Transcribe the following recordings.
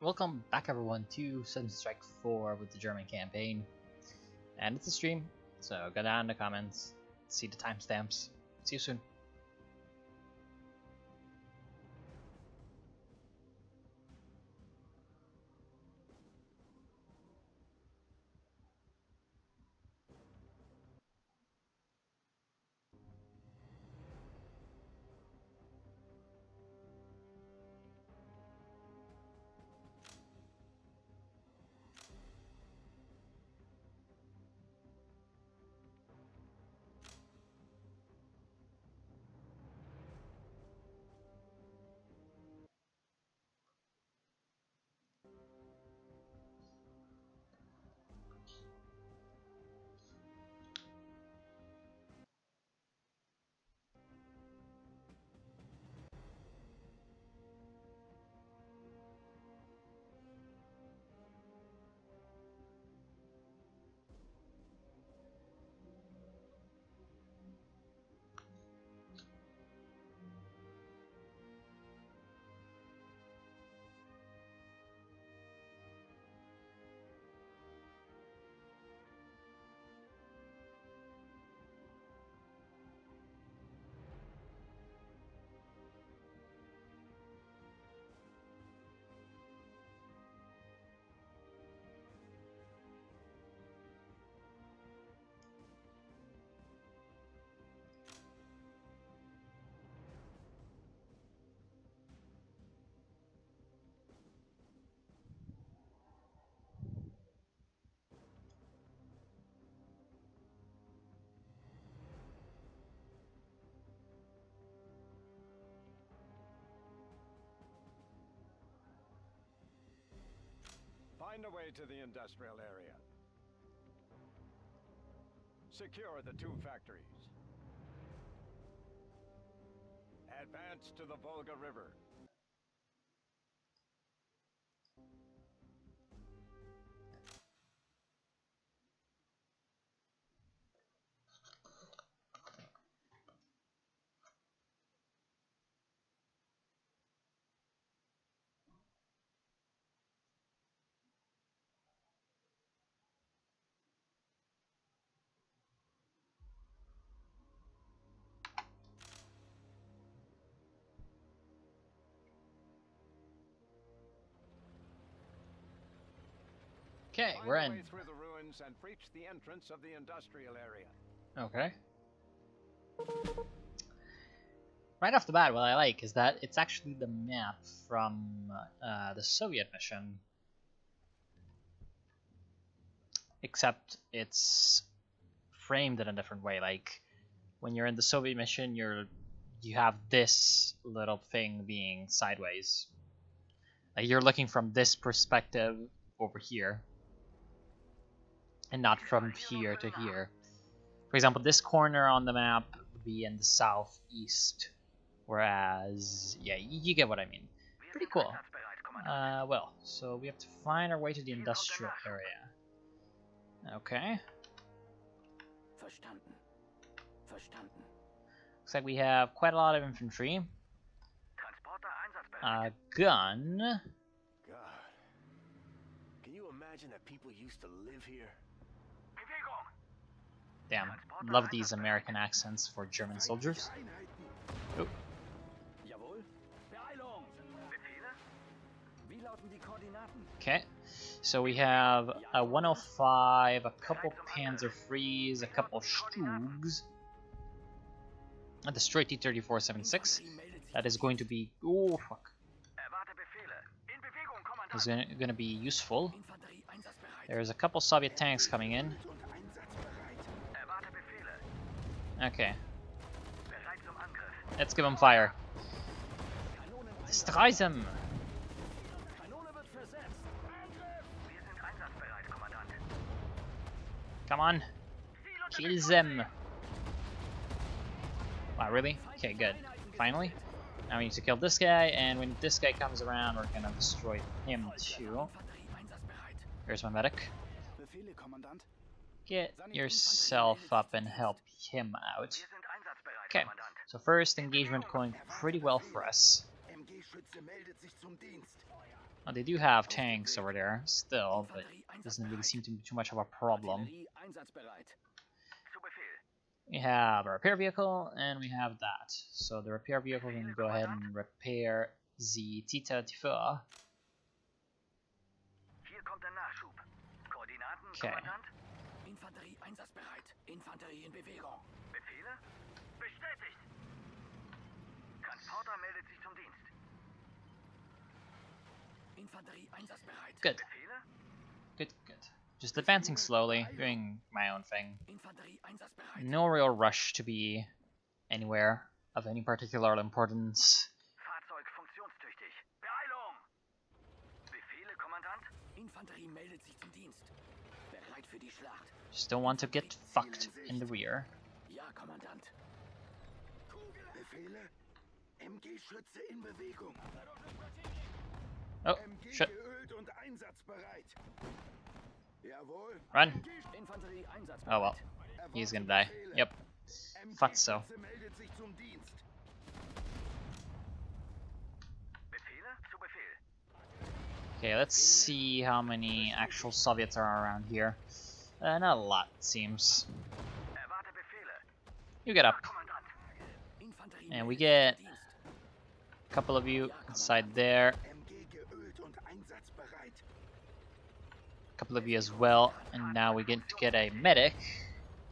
Welcome back everyone to Sudden Strike 4 with the German campaign. And it's a stream, so go down in the comments, see the timestamps. See you soon. Find a way to the industrial area. Secure the two factories. Advance to the Volga River. Okay, Find we're a in. way through the ruins and reach the entrance of the industrial area. Okay. Right off the bat, what I like is that it's actually the map from the Soviet mission. Except it's framed in a different way. Like, when you're in the Soviet mission, you have this little thing being sideways. Like, you're looking from this perspective over here, and not from here to here. For example, this corner on the map would be in the southeast, whereas, yeah, you get what I mean. Pretty cool. Well, so we have to find our way to the industrial area. Okay. Verstanden. Verstanden. Looks like we have quite a lot of infantry. A gun. God. Can you imagine that people used to live here? Damn, love these American accents for German soldiers. Oh. Jawohl. Beeilung. Befehle? Wie lauten die Koordinaten? Okay, so we have a 105, a couple Panzer Frees, a couple Stugs, a destroyed T-34-76. That is going to be... oh, fuck. Is going to be useful. There's a couple Soviet tanks coming in. Okay. Let's give them fire. Destroy them! Come on. Kill them. Wow, really? Okay, good. Finally. Now we need to kill this guy, and when this guy comes around, we're gonna destroy him too. Here's my medic. Get yourself up and help him out. Okay, so first engagement going pretty well for us. Oh, they do have tanks over there still, but it doesn't really seem to be too much of a problem. Artillerie einsatzbereit. Zu Befehl. We have a repair vehicle, and we have that. So the repair vehicle can go ahead and repair the Tita Tifur. Hier kommt der Nachschub. Koordinaten, Okay. Kommandant? Infanterie einsatzbereit. Infanterie in Bewegung. Befehle? Bestätigt. Transporter meldet sich zum Dienst. Infanterie einsatzbereit. Good. Befehle? Good, good. Just advancing slowly, doing my own thing. Infanterie einsatzbereit. No real rush to be anywhere of any particular importance. Fahrzeug funktionstüchtig. Beeilung! Befehle, Kommandant? Infanterie meldet sich zum Dienst. Bereit für die Schlacht. Just don't want to get fucked in the rear. Ja, Kommandant. Befehle? MG-Schütze in Bewegung. Oh, shit. Geölt und einsatzbereit. Jawohl. Run. Infanterie einsatzbereit. Oh well. He's gonna die. Yep. Fuck so. Meldet sich zum Dienst. Befehle? Zu Befehl. Okay, let's see how many actual Soviets are around here. Not a lot, it seems. Erwarte Befehle. You get up. Kommandant. Infanterie And we meldet get sich zum Dienst. a couple of you inside there. MG geölt und einsatzbereit. A couple of you as well. And now we get to get a medic,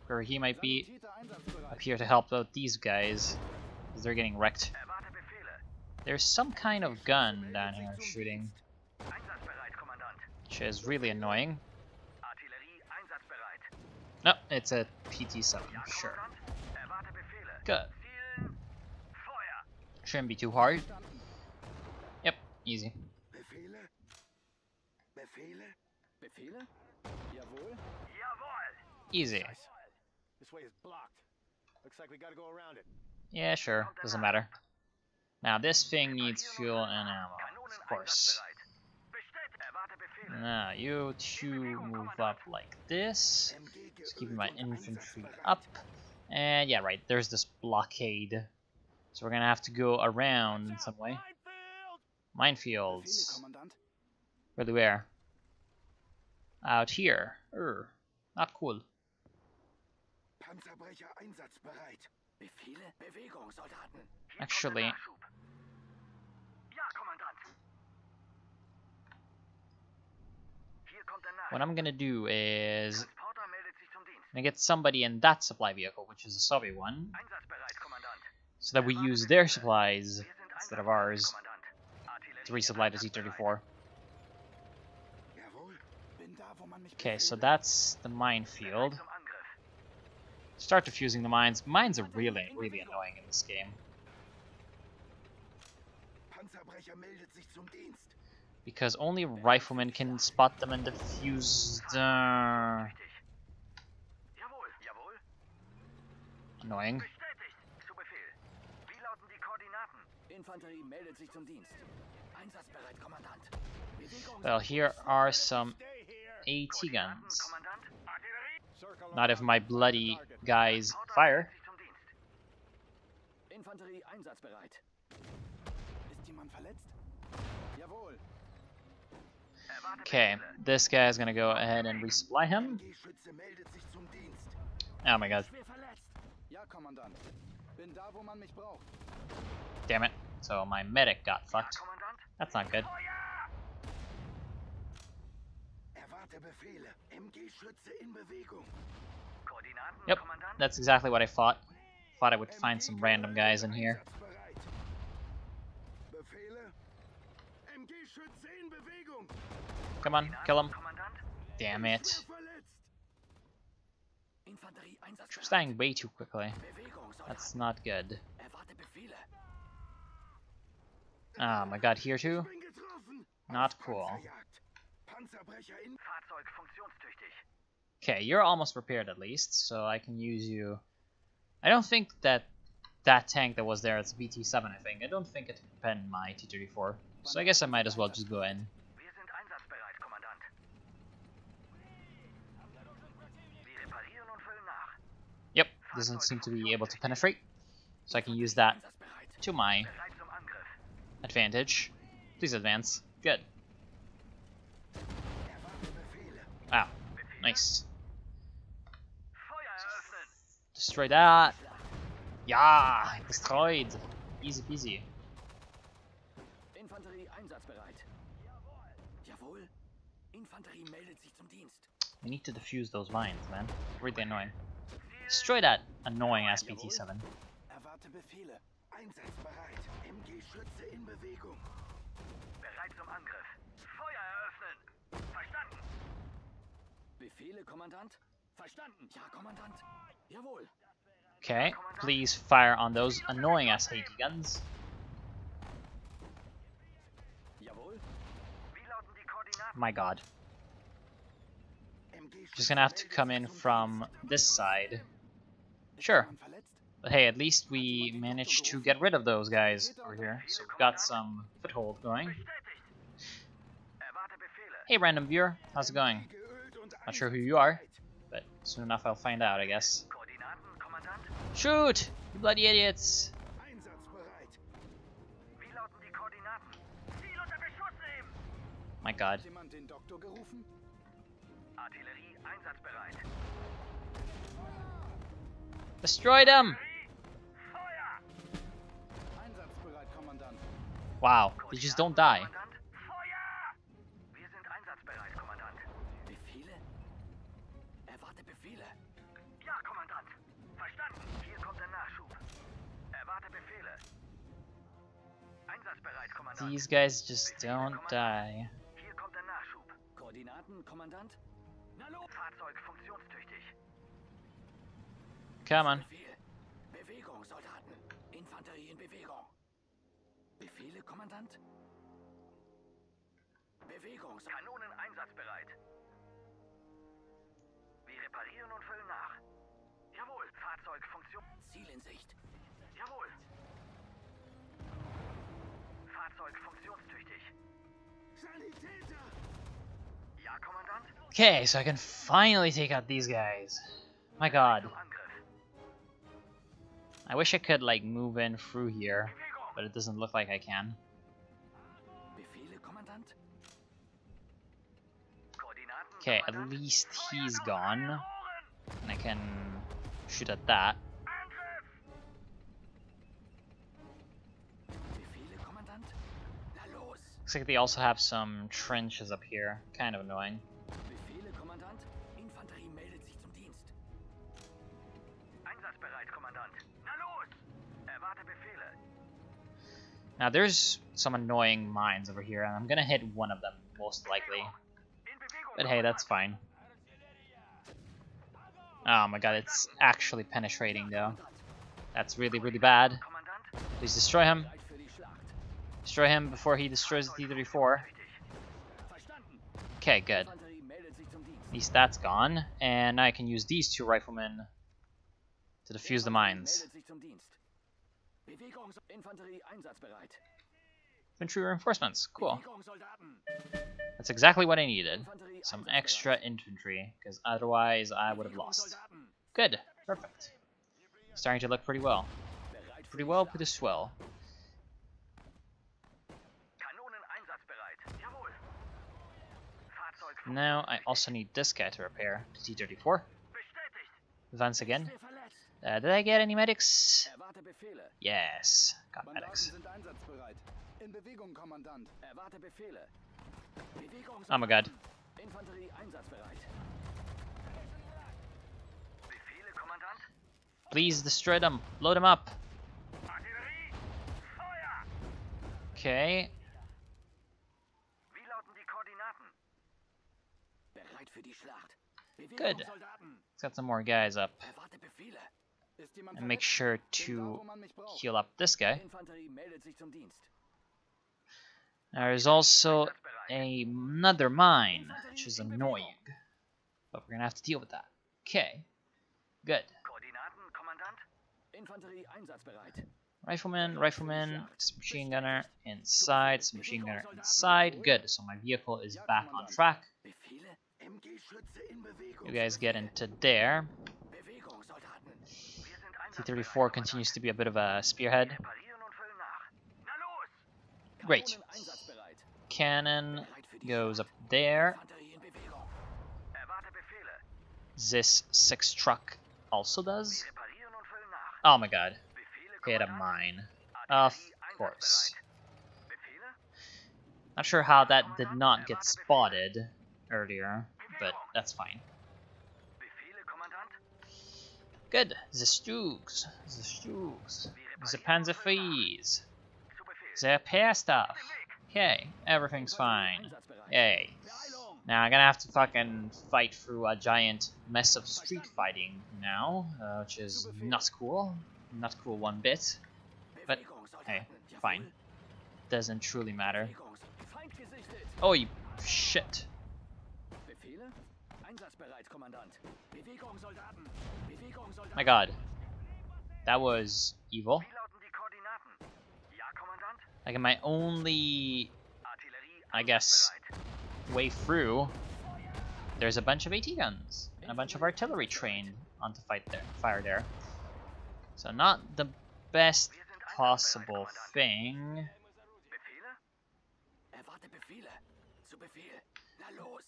where he might be up here to help out these guys, because they're getting wrecked. Erwarte Befehle. There's some kind of gun down here shooting, Einsatzbereit, Kommandant. which is really annoying. Artillerie einsatzbereit. No, it's a PT-7, sure. Kommandant. Erwarte Befehle. Good. Ziel. Feuer. Shouldn't be too hard. Yep, easy. Befehle? Befehle? Befehle? Jawohl. Jawohl. Easy. This way is blocked. Looks like we gotta go around it. Yeah, sure, doesn't matter. Now this thing needs fuel and ammo, Kanonen of course. einsatzbereit. Bestätigt. Erwarte Befehle. Now you two move up like this. MG Just keeping geölt my und infantry einsatzbereit. up. And yeah, right, there's this blockade. So we're gonna have to go around in some way. Befehle, Minefields. Kommandant. Really where? Out here. Not cool. Panzerbrecher einsatzbereit. Befehle? Bewegung, Soldaten. Hier Actually- kommt der Nachschub. Ja, Kommandant. Hier kommt der Nachschub. What I'm gonna do is Transporter meldet sich zum Dienst. I'm gonna get somebody in that supply vehicle, which is a Soviet one, Einsatzbereit, Kommandant. so that we use their supplies Wir sind instead of einsatzbereit, ours Kommandant. Artillerie to resupply the T-34. Jawohl. Bin da, wo man mich Okay, so befehlt. that's the minefield. Zum Angriff. Start defusing the mines. Mines are really, really annoying in this game, Panzerbrecher meldet sich zum Dienst. because only riflemen can spot them and defuse them. Richtig. Jawohl, jawohl. Annoying. Bestätigt. Zu Befehl. Wie lauten die Koordinaten? Infanterie meldet sich zum Dienst. Einsatzbereit, Kommandant. Bewegung. Well, here are some AT Koordinaten, guns. Kommandant. Artillerie. Circle Not if around my the bloody target. guys Transporter fire. meldet sich zum Dienst. Infanterie einsatzbereit. Ist jemand verletzt? Jawohl. Erwarte Okay, Befehle. this guy's gonna go ahead and resupply him. MG-Schütze meldet sich zum Dienst. Oh my god, Schwer verletzt. Ja, Kommandant. Bin da, wo man mich braucht. damn it. So my medic got Ja, fucked. Kommandant. That's not good. Feuer! Erwarte Befehle. MG-Schütze in Bewegung. Koordinaten, Yep, Kommandant. that's exactly what I thought. Thought I would find some random guys in here. Einsatzbereit. Befehle. MG-Schütze in Bewegung. Come on, kill him. Kommandant. Damn it. Schwer verletzt. Infanterie Troops einsatzbereit. dying way too quickly. Bewegung, Soldat. That's not good. Erwarte Befehle. Oh my god, here too? Bin getroffen. Not Auf cool. Panzerjagd. Panzerbrecher in. Fahrzeug funktionstüchtig. Okay, you're almost repaired at least, so I can use you. I don't think that tank that was there, it's a BT-7 I think, I don't think it can pen my T-34. So I guess I might as well just go in. Wir sind einsatzbereit, Kommandant. Wir reparieren und füllen nach. Yep, doesn't seem to be able to penetrate, so I can use that Einsatzbereit. to my Bereit zum Angriff. advantage. Please advance. Good. Wow, nice. Feuer eröffnen! Destroy that. Ja, destroyed. Easy peasy. Infanterie einsatzbereit. Jawohl. Infanterie meldet sich zum Dienst. We need to defuse those vines, man. Really annoying. Destroy that annoying ass BT-7. Erwarte Befehle. Einsatzbereit. MG-Schütze in Bewegung. Bereit zum Angriff. Feuer eröffnen. Verstanden. Befehle, Kommandant? Verstanden. Ja, Kommandant. Jawohl. Okay, please fire on those annoying ass Haiti guns. Jawohl. Wie lauten die Koordinaten? My god. Just gonna have to come in from this side. Sure. But hey, at least we managed to get rid of those guys over here. So we've got some foothold going. Erwarte Befehle. Hey random viewer, how's it going? Not sure who you are, but soon enough I'll find out, I guess. Koordinaten, Kommandant? Shoot! You bloody idiots! Einsatzbereit. Wie lauten die Koordinaten? Ziel unter Beschuss nehmen! My god. Jemand den Doktor gerufen? Artillerie einsatzbereit. Destroy them! Feuer! Einsatzbereit, Kommandant. Wow, they just don't die. Kommandant, Feuer! Wir sind einsatzbereit, Kommandant. Befehle? Erwarte Befehle. Ja, Kommandant. Verstanden. Hier kommt der Nachschub. Erwarte Befehle. Einsatzbereit, Kommandant. These guys just don't die. Hier kommt der Nachschub. Koordinaten, Kommandant? Na los! Fahrzeug funktionstüchtig. Come on. Befehl. Bewegung, Soldaten. Infanterie in Bewegung. Befehle, Kommandant? Bewegung. Kanonen einsatzbereit. Wir reparieren und füllen nach. Jawohl. Fahrzeugfunktion. Ziel in Sicht. Jawohl. Fahrzeug funktionstüchtig. Sanitäter! Ja, Kommandant. Okay, so I can finally take out these guys. My god. Zum Angriff. I wish I could like move in through here, but it doesn't look like I can. Befehle, Kommandant? Koordinaten, Okay, at Kommandant? least he's gone. And I can shoot at that. Angriff! Befehle, Kommandant? Na los! Looks like they also have some trenches up here. Kind of annoying. Befehle, Kommandant? Infanterie meldet sich zum Dienst. Einsatzbereit, Kommandant. Na los! Erwarte Befehle. Now there's some annoying mines over here, and I'm gonna hit one of them, most likely. In Bewegung, But hey, that's fine. Oh my god, it's actually penetrating though. That's really, really bad. Kommandant. Please destroy him. Bereit für die Schlacht. Destroy him before he destroys the T-34. Verstanden. Okay, good. Infanterie meldet sich zum Dienst. At least that's gone. And now I can use these two riflemen to defuse the mines. Meldet sich zum Dienst. Bewegung, Infanterie einsatzbereit. Infantry reinforcements. Cool. Bewegung, Soldaten. That's exactly what I needed. Infanterie Some einsatzbereit. extra infantry, because otherwise I would have Bewegung, lost. Soldaten. Good. Perfect. Starting to look pretty well. Bereit für Pretty die well, Schlacht. pretty swell. Kanonen einsatzbereit. Jawohl. Fahrzeug Now I also need this guy to repair the T-34. bestätigt. Once again. Schwer verletzt. Did I get any medics? Erwarte Befehle. Yes. Got Mandaten medics. sind einsatzbereit. In Bewegung, Kommandant. Erwarte Befehle. Bewegung, Oh my god. Infanterie einsatzbereit. Befehle, Kommandant. Please destroy them. Load them up. Artillerie. Feuer. Okay. Wie lauten die Koordinaten? Bereit für die Schlacht. Bewegung, Good. Soldaten. Let's get some more guys up. Erwarte Befehle. Ist jemand And make verletzt? sure Bin da, to wo man mich braucht. heal up this guy. Infanterie meldet sich zum Dienst. There's also another mine, which is annoying. But we're gonna have to deal with that. Okay. Good. Koordinaten, Kommandant. Infanterie einsatzbereit. Rifleman, rifleman, machine gunner inside, some machine gunner inside. Good. So my vehicle is back on track. Befehle. MG-Schütze in Bewegung. You guys get into there. Bewegung, Soldaten. Wir sind einsatzbereit, T-34 continues to be a bit of a spearhead. reparieren und füllen nach. Na los! Great. Kanonen einsatzbereit. Cannon goes up there. Infanterie in Bewegung. this 6 truck also does. Reparieren und füllen nach. Oh my god. Befehle, Hit a Kommandant. mine. Of Artillerie course. einsatzbereit. Befehle? Not sure how that did not get spotted earlier, but that's fine. Befehle, Kommandant. Good. The Stoogs. The Stoogs. The Panzerfreeze. Zu Befehl. The repair stuff. Okay, everything's fine. Yay. Now I'm gonna have to fucking fight through a giant mess of street fighting now, which is not cool. Not cool one bit. But hey, fine. Doesn't truly matter. Feind gesichtet. Oh, you shit. Befehle? Einsatzbereit, Kommandant. Bewegung, Soldaten. Bewegung, Soldaten. My god. That was evil. Wie lauten die Koordinaten? Ja, Kommandant. Like my only, Artillerie I guess, einsatzbereit. way through, there's a bunch of AT guns and a bunch of artillery trained onto fire there. So not the best possible thing. Befehle? Erwarte Befehle. Zu Befehl. Na los.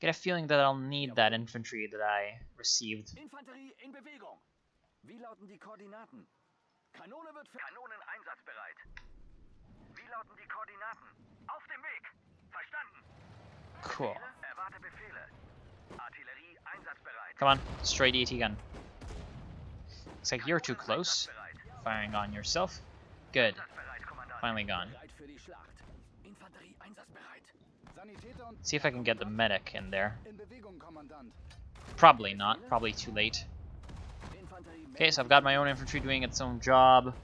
Get a feeling that I'll need that infantry that I received. Infanterie in Bewegung. Wie lauten die Koordinaten? Kanone wird für Kanonen einsatzbereit. Wie lauten die Koordinaten? Auf dem Weg. Verstanden. Cool. Erwarte Befehle. Artillerie einsatzbereit. Come on, destroy the AT gun. Looks like you're too close. Einsatzbereit. Firing on yourself. Good. Einsatzbereit, Kommandant. Finally gone. Bereit für die Schlacht. Infanterie einsatzbereit. Sanitäter und See if I can get the medic in there. in Bewegung, Kommandant. Probably not. Probably too late. Infanterie Okay, so I've got my own infantry doing its own job.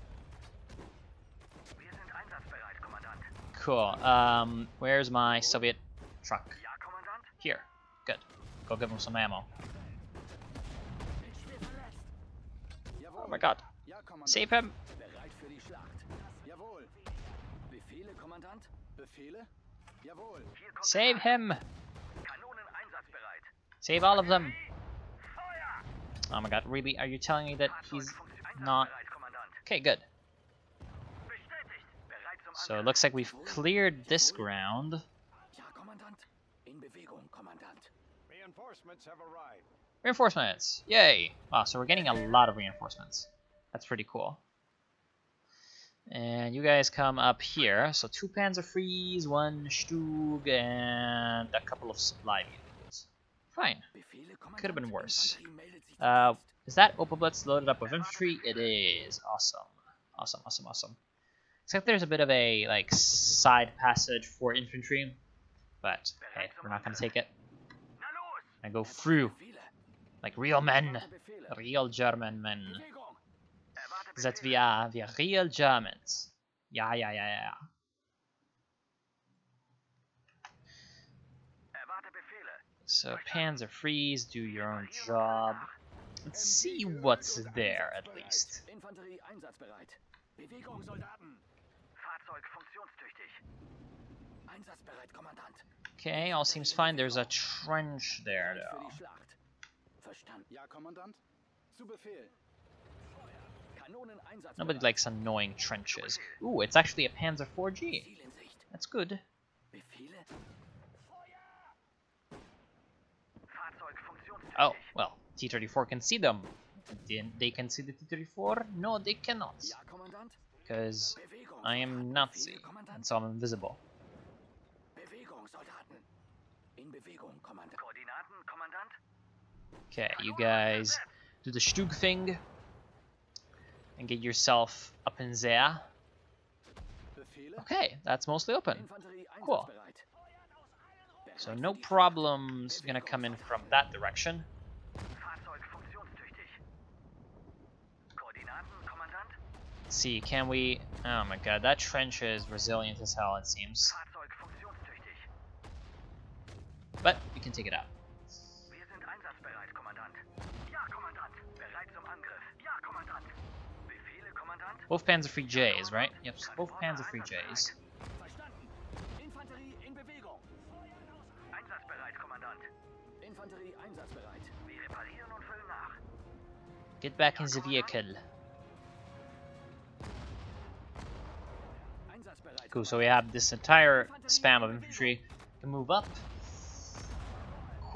Wir sind einsatzbereit, Kommandant. Cool. Where's my Soviet truck? Ja, Kommandant. Here. Good. Go give him some ammo. Ich schwer verletzt. Jawohl. Oh my god. Ja, Kommandant. Save him. Bereit für die Schlacht. Jawohl. Befehle, Kommandant. Befehle? Jawohl. Hier kommt Save der him. Kanonen einsatzbereit. Save all of them. Feuer! Oh my god, really? Are you telling me that he's Fahrzeug not... einsatzbereit, Kommandant. Okay, good. Bestätigt. Bereit zum So it Angriff. looks like we've cleared this ground. Ja, Kommandant. In Bewegung, Kommandant. Reinforcements have arrived. Reinforcements! Yay! Wow, so we're getting a lot of reinforcements. That's pretty cool. And you guys come up here. So 2 Panzerfreeze, 1 Stug, and a couple of supply vehicles. Fine. Befehle, Kommandant. Could have been worse. Infanterie meldet sich zu Dienst. Is that Opelblitz loaded up with infantry? It is. Awesome. Awesome, awesome, awesome. Except there's a bit of a, like, side passage for infantry. But, hey, we're not gonna take it. Na los! I go through. Befehle. Like real men. Erwarte Befehle. Real German men. Bewegung. Erwarte That Befehle. we are real Germans. Yeah. Erwarte Befehle. So Panzerfreeze, do your own job. Let's see what's there at least. Infanterie einsatzbereit. Bewegung, Soldaten. Fahrzeug funktionstüchtig. Einsatzbereit, Kommandant. Okay, all seems fine. There's a trench there Bereit für though. die Schlacht. Verstanden. Ja, Kommandant. Zu Befehl. Kanonen einsatzbereit. Nobody likes annoying trenches. Ooh, it's actually a Panzer 4G. Ziel in Sicht. That's good. Befehle. Fahrzeug funktionstüchtig. Oh, well, T-34 can see them. They can see the T-34? No, they cannot. Ja, Kommandant. Because Bewegung. I am Nazi, Befehle, Kommandant. and so I'm invisible. Bewegung, Soldaten. In Bewegung, Kommandant. Koordinaten, Kommandant. Okay, you guys do the Stug thing and get yourself up in there. Befehle? Okay, that's mostly open. Infanterie Cool. einsatzbereit. So no problems gonna come in from that direction. Fahrzeug funktionstüchtig. Koordinaten, Kommandant. Let's see, can we... Oh my god, that trench is resilient as hell, it seems. Fahrzeug funktionstüchtig. But we can take it out. Wir sind einsatzbereit, Kommandant. Ja, Kommandant. Bereit zum Angriff. Ja, Kommandant. Befehle, Kommandant. Both Panzer III Js, right? Yep, both Panzer III Js. Verstanden. Infanterie in Bewegung. Einsatzbereit, Kommandant. Infanterie einsatzbereit. Wir reparieren und füllen nach. Get back in the vehicle. Einsatzbereit. Cool, so we have this entire spam of infantry to move up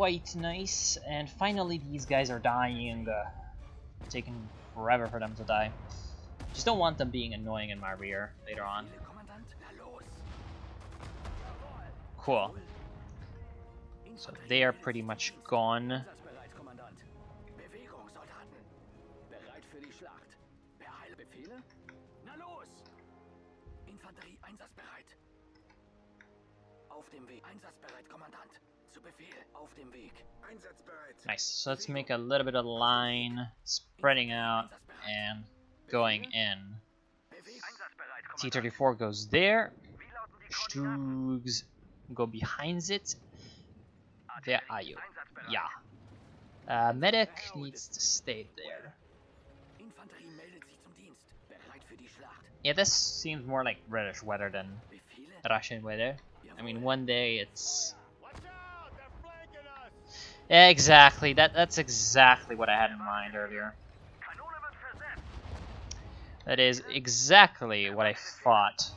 quite nice. And finally these guys are dying. Taking forever for them to die. Just don't want them being annoying in my rear later on. Cool. So they are pretty much gone. Nice. So let's make a little bit of line, spreading out and going in. T-34 goes there. Stugs go behind it. Where are you? Yeah. Medic needs to stay there. Yeah, this seems more like British weather than Russian weather. I mean, one day it's... Yeah, exactly. That's exactly what I had in mind earlier. That is exactly what I thought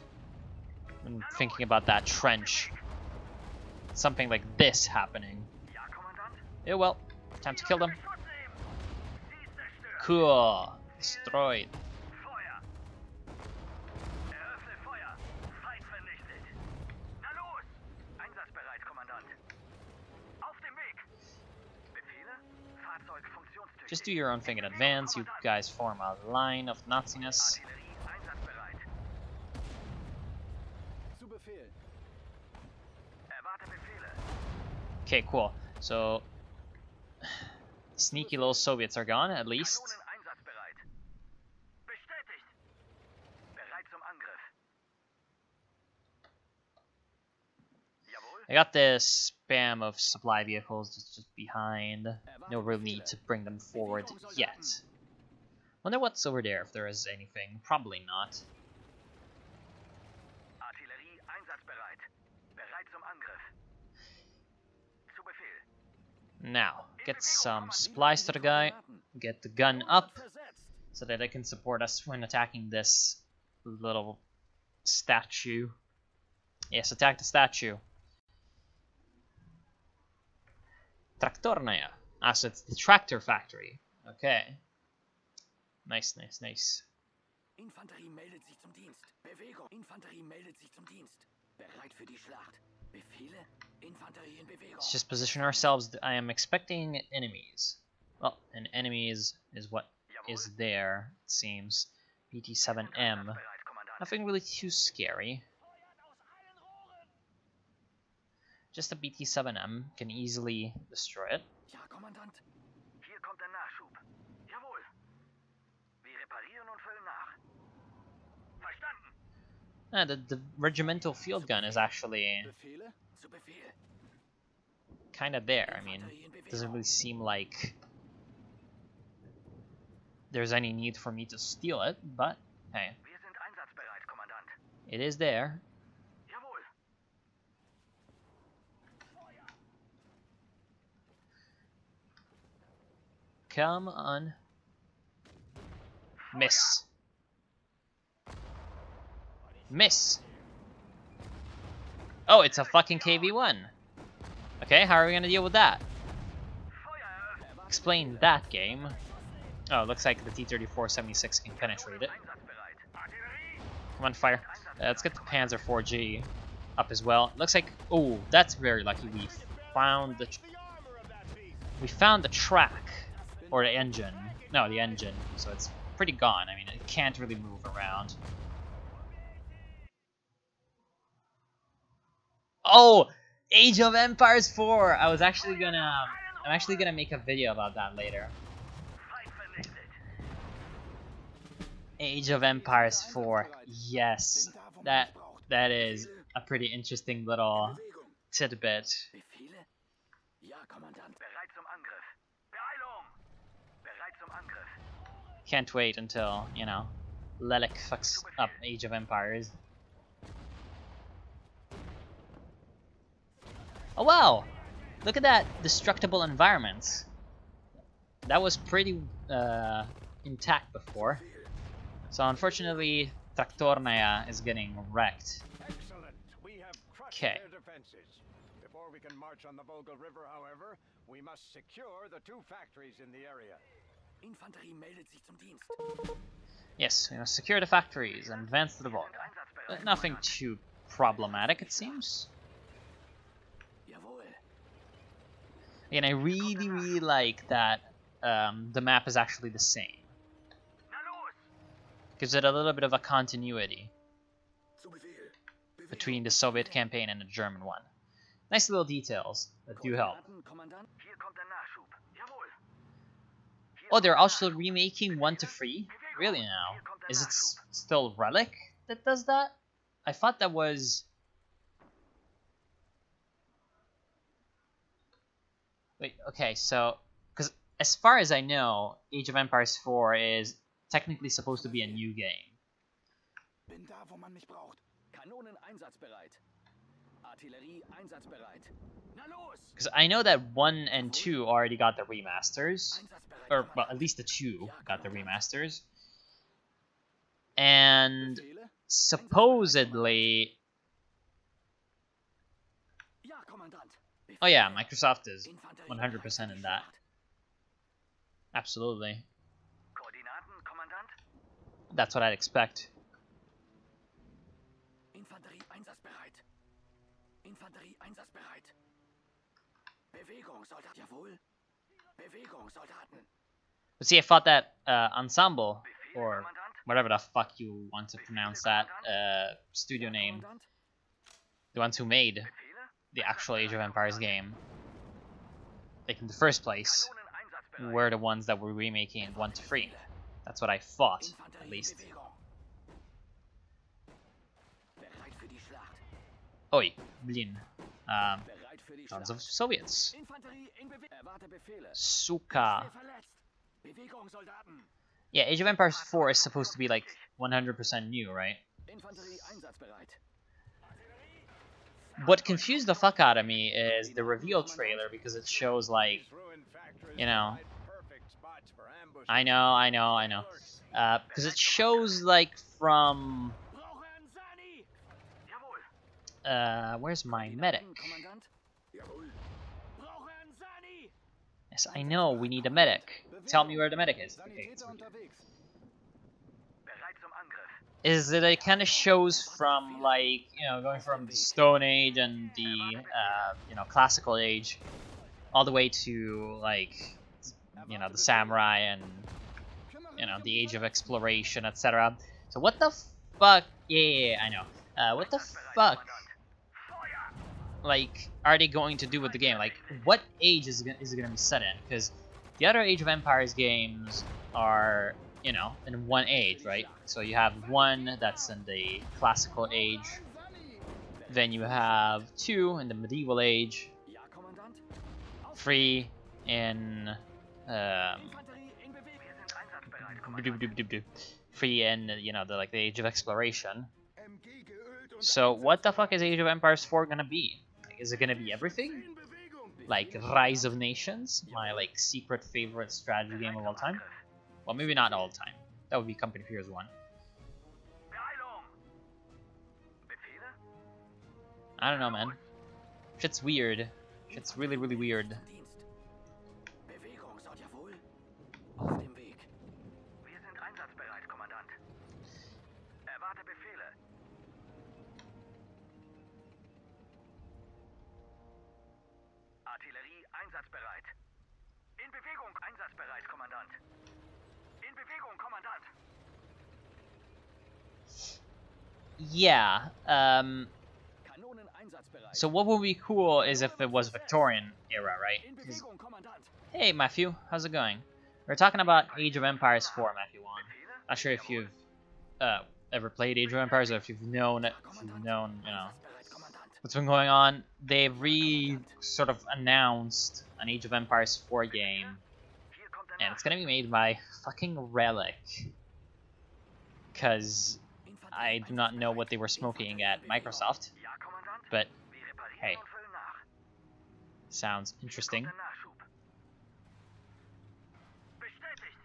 when thinking about that trench. Something like this happening. Yeah, well, time to kill them. Cool. Destroyed. Just do your own thing in advance. You guys form a line of Naziness. Okay, cool. So, sneaky little Soviets are gone, at least. I got this spam of supply vehicles just behind. No real need to bring them forward yet. Wonder what's over there, if there is anything. Probably not. Now, get some supplies to the guy. Get the gun up so that it can support us when attacking this little statue. Yes, attack the statue. Traktornaya. Ah, so it's the tractor factory. Okay. Nice, nice, nice. Infanterie meldet sich zum Dienst. Bewegung. Infanterie meldet sich zum Dienst. Bereit für die Schlacht. Befehle. Infanterie in Bewegung. Let's just position ourselves. I am expecting enemies. Well, and enemies is what is there, it seems. BT-7M. Nothing really too scary. Just a BT-7M can easily destroy it. Ja, Kommandant. Hier kommt der Nachschub. Jawohl. Wir reparieren und füllen nach. Verstanden. The regimental field gun is actually kind of there. I mean, it doesn't really seem like there's any need for me to steal it, but hey, Wir sind einsatzbereit, Kommandant. it is there. Jawohl. Come on. Miss. Miss. Oh, it's a fucking KV-1. Okay, how are we gonna deal with that? Explain that, game. Oh, it looks like the T-34-76 can penetrate it. Come on, fire. Let's get the Panzer 4G up as well. Looks like, oh, that's very lucky. We found the track, or the engine. No, the engine. So it's pretty gone. I mean, it can't really move around. Oh, Age of Empires 4. I'm actually gonna make a video about that later. Age of Empires 4. Yes, that is a pretty interesting little tidbit. Befehle? Ja, Kommandant. Bereit zum Angriff. Beeilung. Bereit zum Angriff. Can't wait until, you know, Lelek fucks up Age of Empires. Oh wow! Look at that destructible environment. That was pretty intact before. So unfortunately, Traktornaya is getting wrecked. Excellent. We have crushed Okay. their defenses. Before we can march on the Volga River, however, We must secure the 2 factories in the area. Infanterie meldet sich zum Dienst. Yes, we must secure the factories and advance to the Volga. Nothing too problematic, it seems. Jawohl. Again, I really like that the map is actually the same. Na los! Gives it a little bit of a continuity Zu Befehl. between the Soviet campaign and the German one. Nice little details that do help. Kommandant. Hier kommt der Nachschub. Jawohl. Oh, they're also remaking 1 to 3? Really now? Is it still Relic that does that? I thought that was... Wait, okay, so... Because as far as I know, Age of Empires 4 is technically supposed to be a new game. Bin da, wo man mich braucht. Kanonen einsatzbereit. Artillerie einsatzbereit. Na los! Because I know that 1 and 2 already got the remasters. Einsatzbereit. Or, well, at least the 2 got the remasters. And Befehle? supposedly... Ja, Kommandant. Befehle. Oh yeah, Microsoft is Infanterie 100% bereit für in die that. Schlacht. Absolutely. Koordinaten, Kommandant. That's what I'd expect. Infanterie einsatzbereit. Infanterie einsatzbereit. Bewegung, Soldat. Jawohl. Bewegung, Soldaten. But see, I thought that Ensemble, or whatever the fuck you want to pronounce that studio name, Kommandant. the ones who made the actual Age of Empires game, like in the first place, Kanonen einsatzbereit. were the ones that were remaking 1 to 3. That's what I thought, at Infanterie least. in Bewegung. Bereit für die Schlacht. Oi, Blin. Bereit für die Tons Schlacht. of Soviets. Infanterie in Bewegung. Erwarte Befehle. Suka. Schwer verletzt. Bewegung, Soldaten. Yeah, Age of Empires 4 is supposed to be like 100% new, right? Infanterie einsatzbereit. What confused the fuck out of me is the reveal trailer, because it shows like, These ruined factories you know, provide perfect spots for ambushes. I know. Because it shows like from, Brauche Ansani. Jawohl. where's my medic? Kommandant. Jawohl. Brauche Ansani. Yes, I know, we need a medic. Tell me where the medic is. Okay. Sanitäter unterwegs. Bereit zum Angriff. Is that it kind of shows from like, you know, going from the Stone Age and the, you know, Classical Age, all the way to like, you know, the Samurai and, you know, the Age of Exploration, etc. So what the fuck? Yeah, I know. What the fuck? Like, are they going to do with the game? Like, what age is it going to be set in? Because the other Age of Empires games are, you know, in one age, right? So you have 1 that's in the Classical Age, then you have 2 in the Medieval Age, Ja, Kommandant. 3 in Infanterie in Bewegung. Wir sind einsatzbereit, Kommandant. 3 in, you know, the Age of Exploration. So what the fuck is Age of Empires 4 gonna be? Like, is it gonna be everything? Like Rise of Nations, my like secret favorite strategy game of all time? Well, maybe not all time. That would be Company of Heroes 1. Beeilung. Befehle? I don't know, man. Shit's weird. Shit's really weird. Zum Dienst. Bewegung, Soldat. Jawohl. Auf dem Weg. Wir sind einsatzbereit, Kommandant. Erwarte Befehle. Artillerie einsatzbereit. In Bewegung einsatzbereit, Kommandant. In Bewegung, Kommandant. Yeah, Kanonen einsatzbereit. so what would be cool is if it was Victorian era, right? In 'Cause- Bewegung, Kommandant. Hey Matthew, how's it going? We're talking about Age of Empires 4, Matthew Wong. Not sure if you've ever played Age of Empires or if you've known it, you know, Einsatzbereit, Kommandant. what's been going on. They've sort of announced an Age of Empires 4 game, Hier kommt der and it's gonna be made by fucking Relic. Cause I do not know what they were smoking at Microsoft, Ja, Kommandant. but Wir reparieren hey, und füllen nach. sounds Hier kommt interesting. der Nachschub. Bestätigt.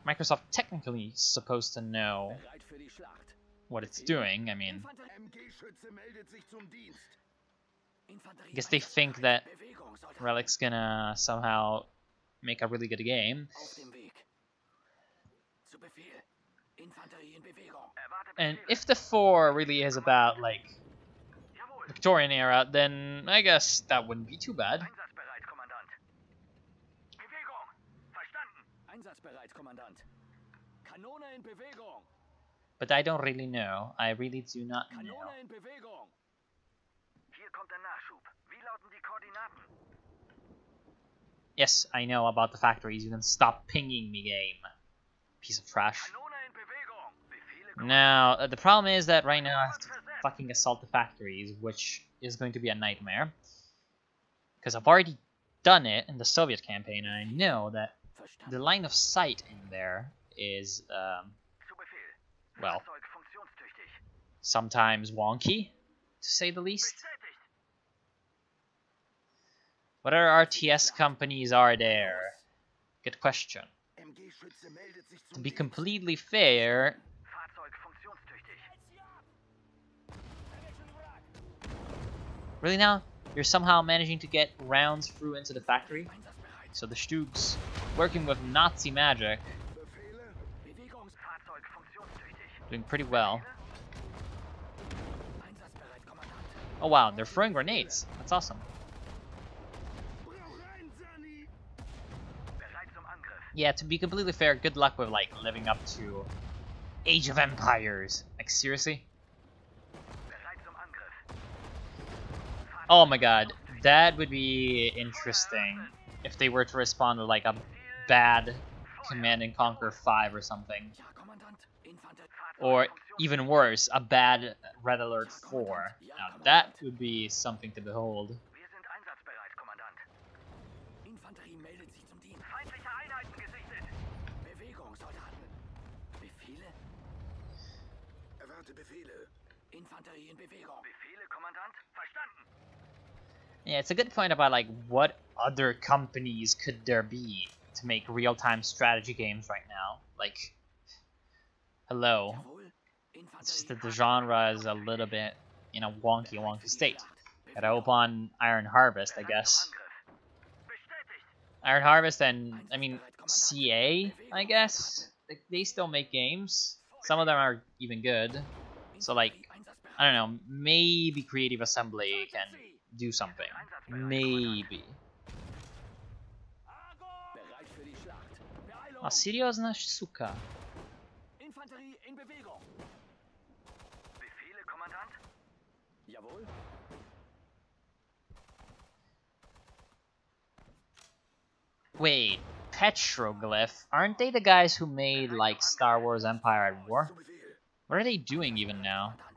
Microsoft technically supposed to know Bereit für die Schlacht. what it's doing. I mean, Infanterie. MG-Schütze meldet sich zum Dienst. I guess they think that Relic's gonna somehow make a really good game. And if the 4 really is about, like, Victorian era, then I guess that wouldn't be too bad. Einsatzbereit, Kommandant. Bewegung. Verstanden. Einsatzbereit, Kommandant. Kanone in Bewegung. But I don't really know. I really do not know. Kanone in Bewegung. Hier kommt der Nachschub. Wie lauten die Koordinaten? Yes, I know about the factories. You can stop pinging me, game. Piece of trash. Kanone in Bewegung. Befehle, Now, the problem is that right now I have to fucking assault the factories, which is going to be a nightmare. Because I've already done it in the Soviet campaign, and I know that the line of sight in there is, zu Befehl. well, Fahrzeug funktionstüchtig. sometimes wonky, to say the least. Bestätigt. What other RTS companies are there? Good question. MG-Schütze meldet sich To zum be Dienst. completely fair, Fahrzeug funktionstüchtig. really now, you're somehow managing to get rounds through into the factory? Einsatzbereit. So the Stugs, working with Nazi magic, Befehle? Fahrzeug funktionstüchtig. doing pretty well. Einsatzbereit, Kommandant. Oh wow, they're throwing grenades. That's awesome. Bereit zum Angriff. Yeah, to be completely fair, good luck with, like, living up to Age of Empires. Like, seriously? Bereit zum Angriff. Oh my god, that would be interesting if they were to respond to, like, a bad Command and Conquer 5 or something. Ja, Kommandant. Infanterie. Or even worse, a bad Red Alert 4. Now that would be something to behold. Wir sind einsatzbereit, Kommandant. Infanterie meldet sich zum Dienst. Feindliche Einheiten gesichtet. Bewegung, Soldaten. Befehle? Erwarte Befehle. Infanterie in Bewegung. Befehle, Kommandant. Verstanden. Yeah, it's a good point about, like, what other companies could there be to make real-time strategy games right now? Like, hello. Jawohl. It's just Infanterie. that the genre is a little bit in a wonky state. Gotta hope on Iron Harvest, I Bereit guess. zum Angriff. Bestätigt. Iron Harvest and, I mean, CA, I guess? Like, they still make games. Some of them are even good. So, like, I don't know, maybe Creative Assembly can do something. Maybe. Bereit für die Schlacht. Beeilung. A seriozna suka. Infanterie in Bewegung. Befehle, Kommandant. Jawohl. Wait, Petroglyph? Aren't they the guys who made, like, Star Wars Empire at War? Zu Befehl. What are they doing even now? Kommandant.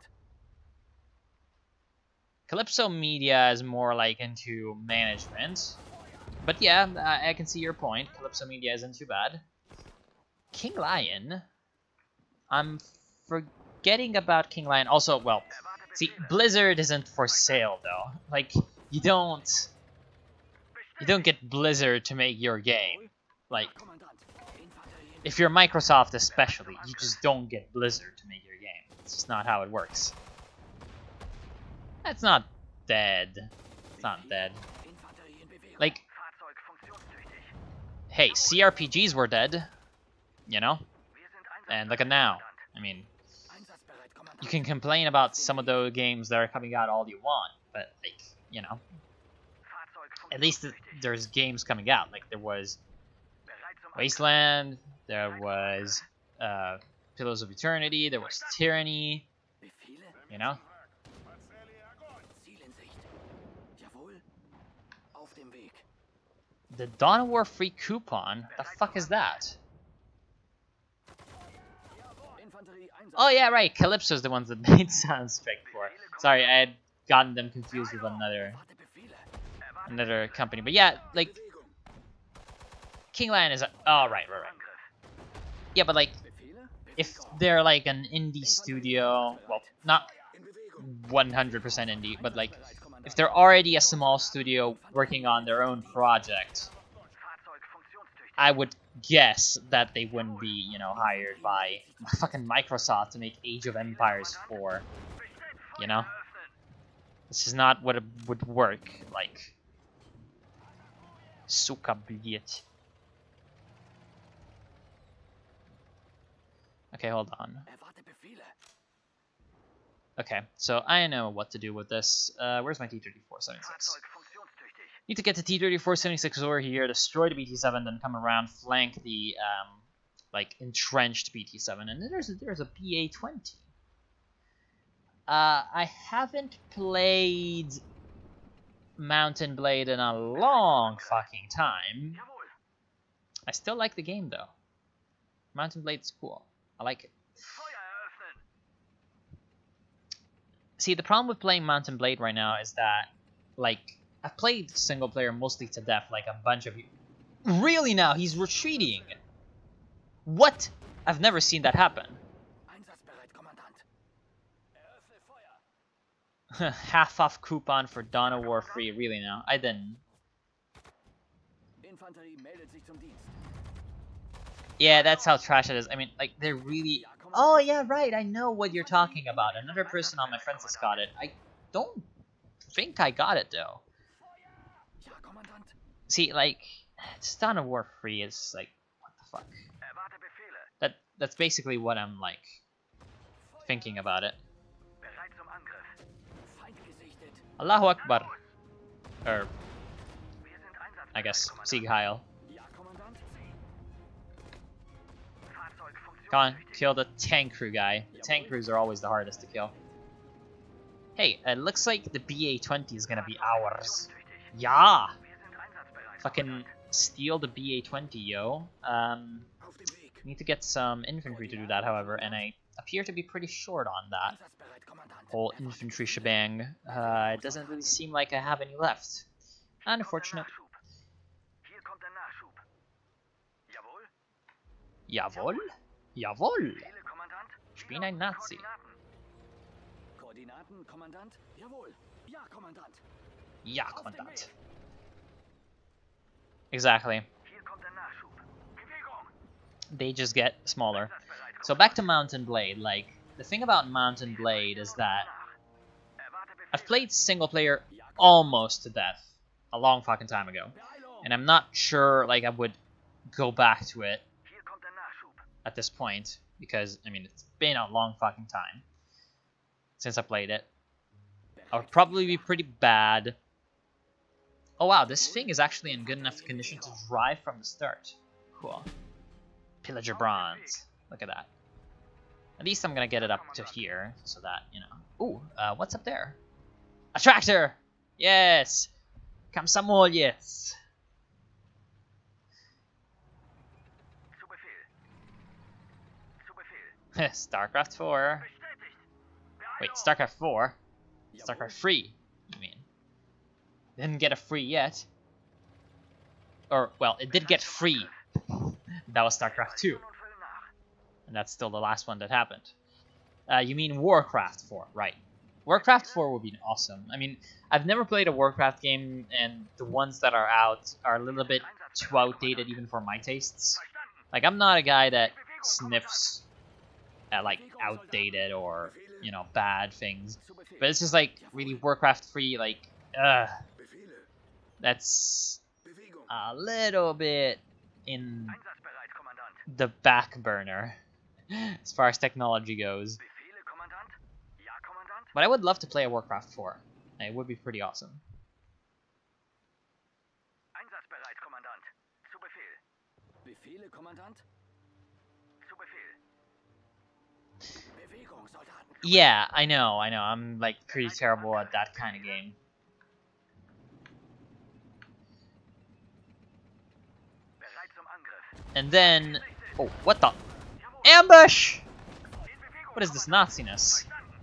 Calypso Media is more, like, into management. But yeah, I can see your point. Calypso Media isn't too bad. King Lion? I'm forgetting about King Lion. Also, well, see, Blizzard isn't for sale, though. Like, you don't get Blizzard to make your game. Like, Kommandant. Infanterie in if you're Microsoft especially, you just don't get Blizzard to make your game. It's just not how it works. That's not dead. It's not dead. Infanterie in Bewegung. Like, Fahrzeug funktionstüchtig. hey, CRPGs were dead. You know? Wir sind And look at now. I mean, Einsatzbereit, Kommandant. you can complain about some of those games that are coming out all you want, but, like, you know, Fahrzeug at least funktionstüchtig. there's games coming out. Like, there was Bereit zum Angriff. Wasteland, there was Pillars of Eternity, there was Tyranny, Befehle? you know? Ziel in Sicht. Jawohl. Auf dem Weg. The Dawn of War free coupon? The fuck is that? Infanterie Einsatz. Oh yeah, right, Calypso's the ones that made Soundstrike 4. Sorry, I had gotten them confused with Warte Befehle. another company. But yeah, like, Bewegung. King Lion is a... Oh, right. Yeah, but, like, Befehle? if they're, like, an indie studio, well, not In Bewegung. 100% indie, but, like, if they're already a small studio working on their own project, Fahrzeug funktionstüchtig. I would guess that they wouldn't be, you know, hired by fucking Microsoft to make Age of Empires 4, you know? This is not what it would work like. Suka bljet. Okay, hold on. Erwarte Befehle. Okay, so I know what to do with this. Where's my T-34-76? Need to get the T-34-76 over here, destroy the BT-7, then come around, flank the like entrenched BT-7, and then there's a BA-20. I haven't played Mountain Blade in a long fucking time. I still like the game though. Mountain Blade's cool. I like it. See, the problem with playing Mountain Blade right now is that, like, I've played single player mostly to death, like a bunch of you. Really now? He's retreating. What? I've never seen that happen. Einsatzbereit, Kommandant. Eröffne Feuer. Half off coupon for Dawn of War free. Really now? I didn't. Infanterie meldet sich zum Dienst. Yeah, that's how trash it is. I mean, like, they're really... Oh, yeah, right. I know what you're talking about. Another person on my friends has got it. I don't think I got it, though. Ja, Kommandant. See, like, it's Dawn of War free is, like, what the fuck? Erwarte Befehle. That's basically what I'm, like, thinking about it. Bereit zum Angriff. Feind gesichtet. Allahu Akbar. Or, Wir sind einsatzbereit, I guess, Kommandant. Sieg Heil. Ja, Kommandant. Fahrzeug Come on, funktionstüchtig. kill the tank crew guy. The tank crews are always the hardest to kill. Hey, it looks like the BA-20 is gonna be ours. Funktionstüchtig. Yeah! Wir sind einsatzbereit, Fucking Kommandant. steal the BA-20, yo. Auf dem Weg. Need to get some infantry to do that, however, and I appear to be pretty short on that Einsatzbereit, Kommandant. whole infantry shebang. It doesn't really seem like I have any left. Unfortunate. Hier kommt der Nachschub. Jawohl. Jawohl? Jawohl! Befehle, Kommandant. Ich bin ein Nazi. Koordinaten. Koordinaten, Kommandant. Jawohl. Ja, Kommandant. Ja, Kommandant. Exactly. Hier kommt der Nachschub. Bewegung. They just get smaller. Einsatzbereit, So back to Mountain Blade, like, the thing about Mountain Blade is that Erwarte Befehle. I've played single player almost to death a long fucking time ago. Beeilung. And I'm not sure, like, I would go back to it Hier kommt der Nachschub. at this point, because, I mean, it's been a long fucking time since I played it. I would probably be pretty bad. Oh wow, this thing is actually in good enough condition to drive from the start. Cool. Pillager Bronze. Look at that. At least I'm gonna get it up to here, so that, you know. Ooh, what's up there? A tractor! Yes! Kamsamolets! Zu Befehl. Zu Befehl. StarCraft 4. Bestätigt. Wait, Beeilung. StarCraft 4? StarCraft 3, you mean? Didn't get a free yet. Or, well, it did get free. That was StarCraft 2. Und füll nach. And that's still the last one that happened. You mean Warcraft 4, right. Warcraft 4 would be awesome. I mean, I've never played a Warcraft game, and the ones that are out are a little bit too outdated even for my tastes. Verstanden. Like, I'm not a guy that sniffs at, like, outdated or, you know, bad things. Zu Befehl. But it's just, like, really Warcraft 3, like, Befehle. that's Bewegung. a little bit in Einsatzbereit, Kommandant. the back burner as far as technology goes. Befehle, Kommandant. Ja, Kommandant. But I would love to play a Warcraft 4. It would be pretty awesome. Einsatzbereit, Kommandant. Zu Befehl. Befehle, Kommandant. Zu Befehl. Bewegung, Soldaten. Yeah, I know. I'm, like, pretty terrible at that kind of game. Bereit zum Angriff. And then... Oh, what the... Jawohl. Ambush! In Bewegung, What is this Kommandant. Naziness? Verstanden.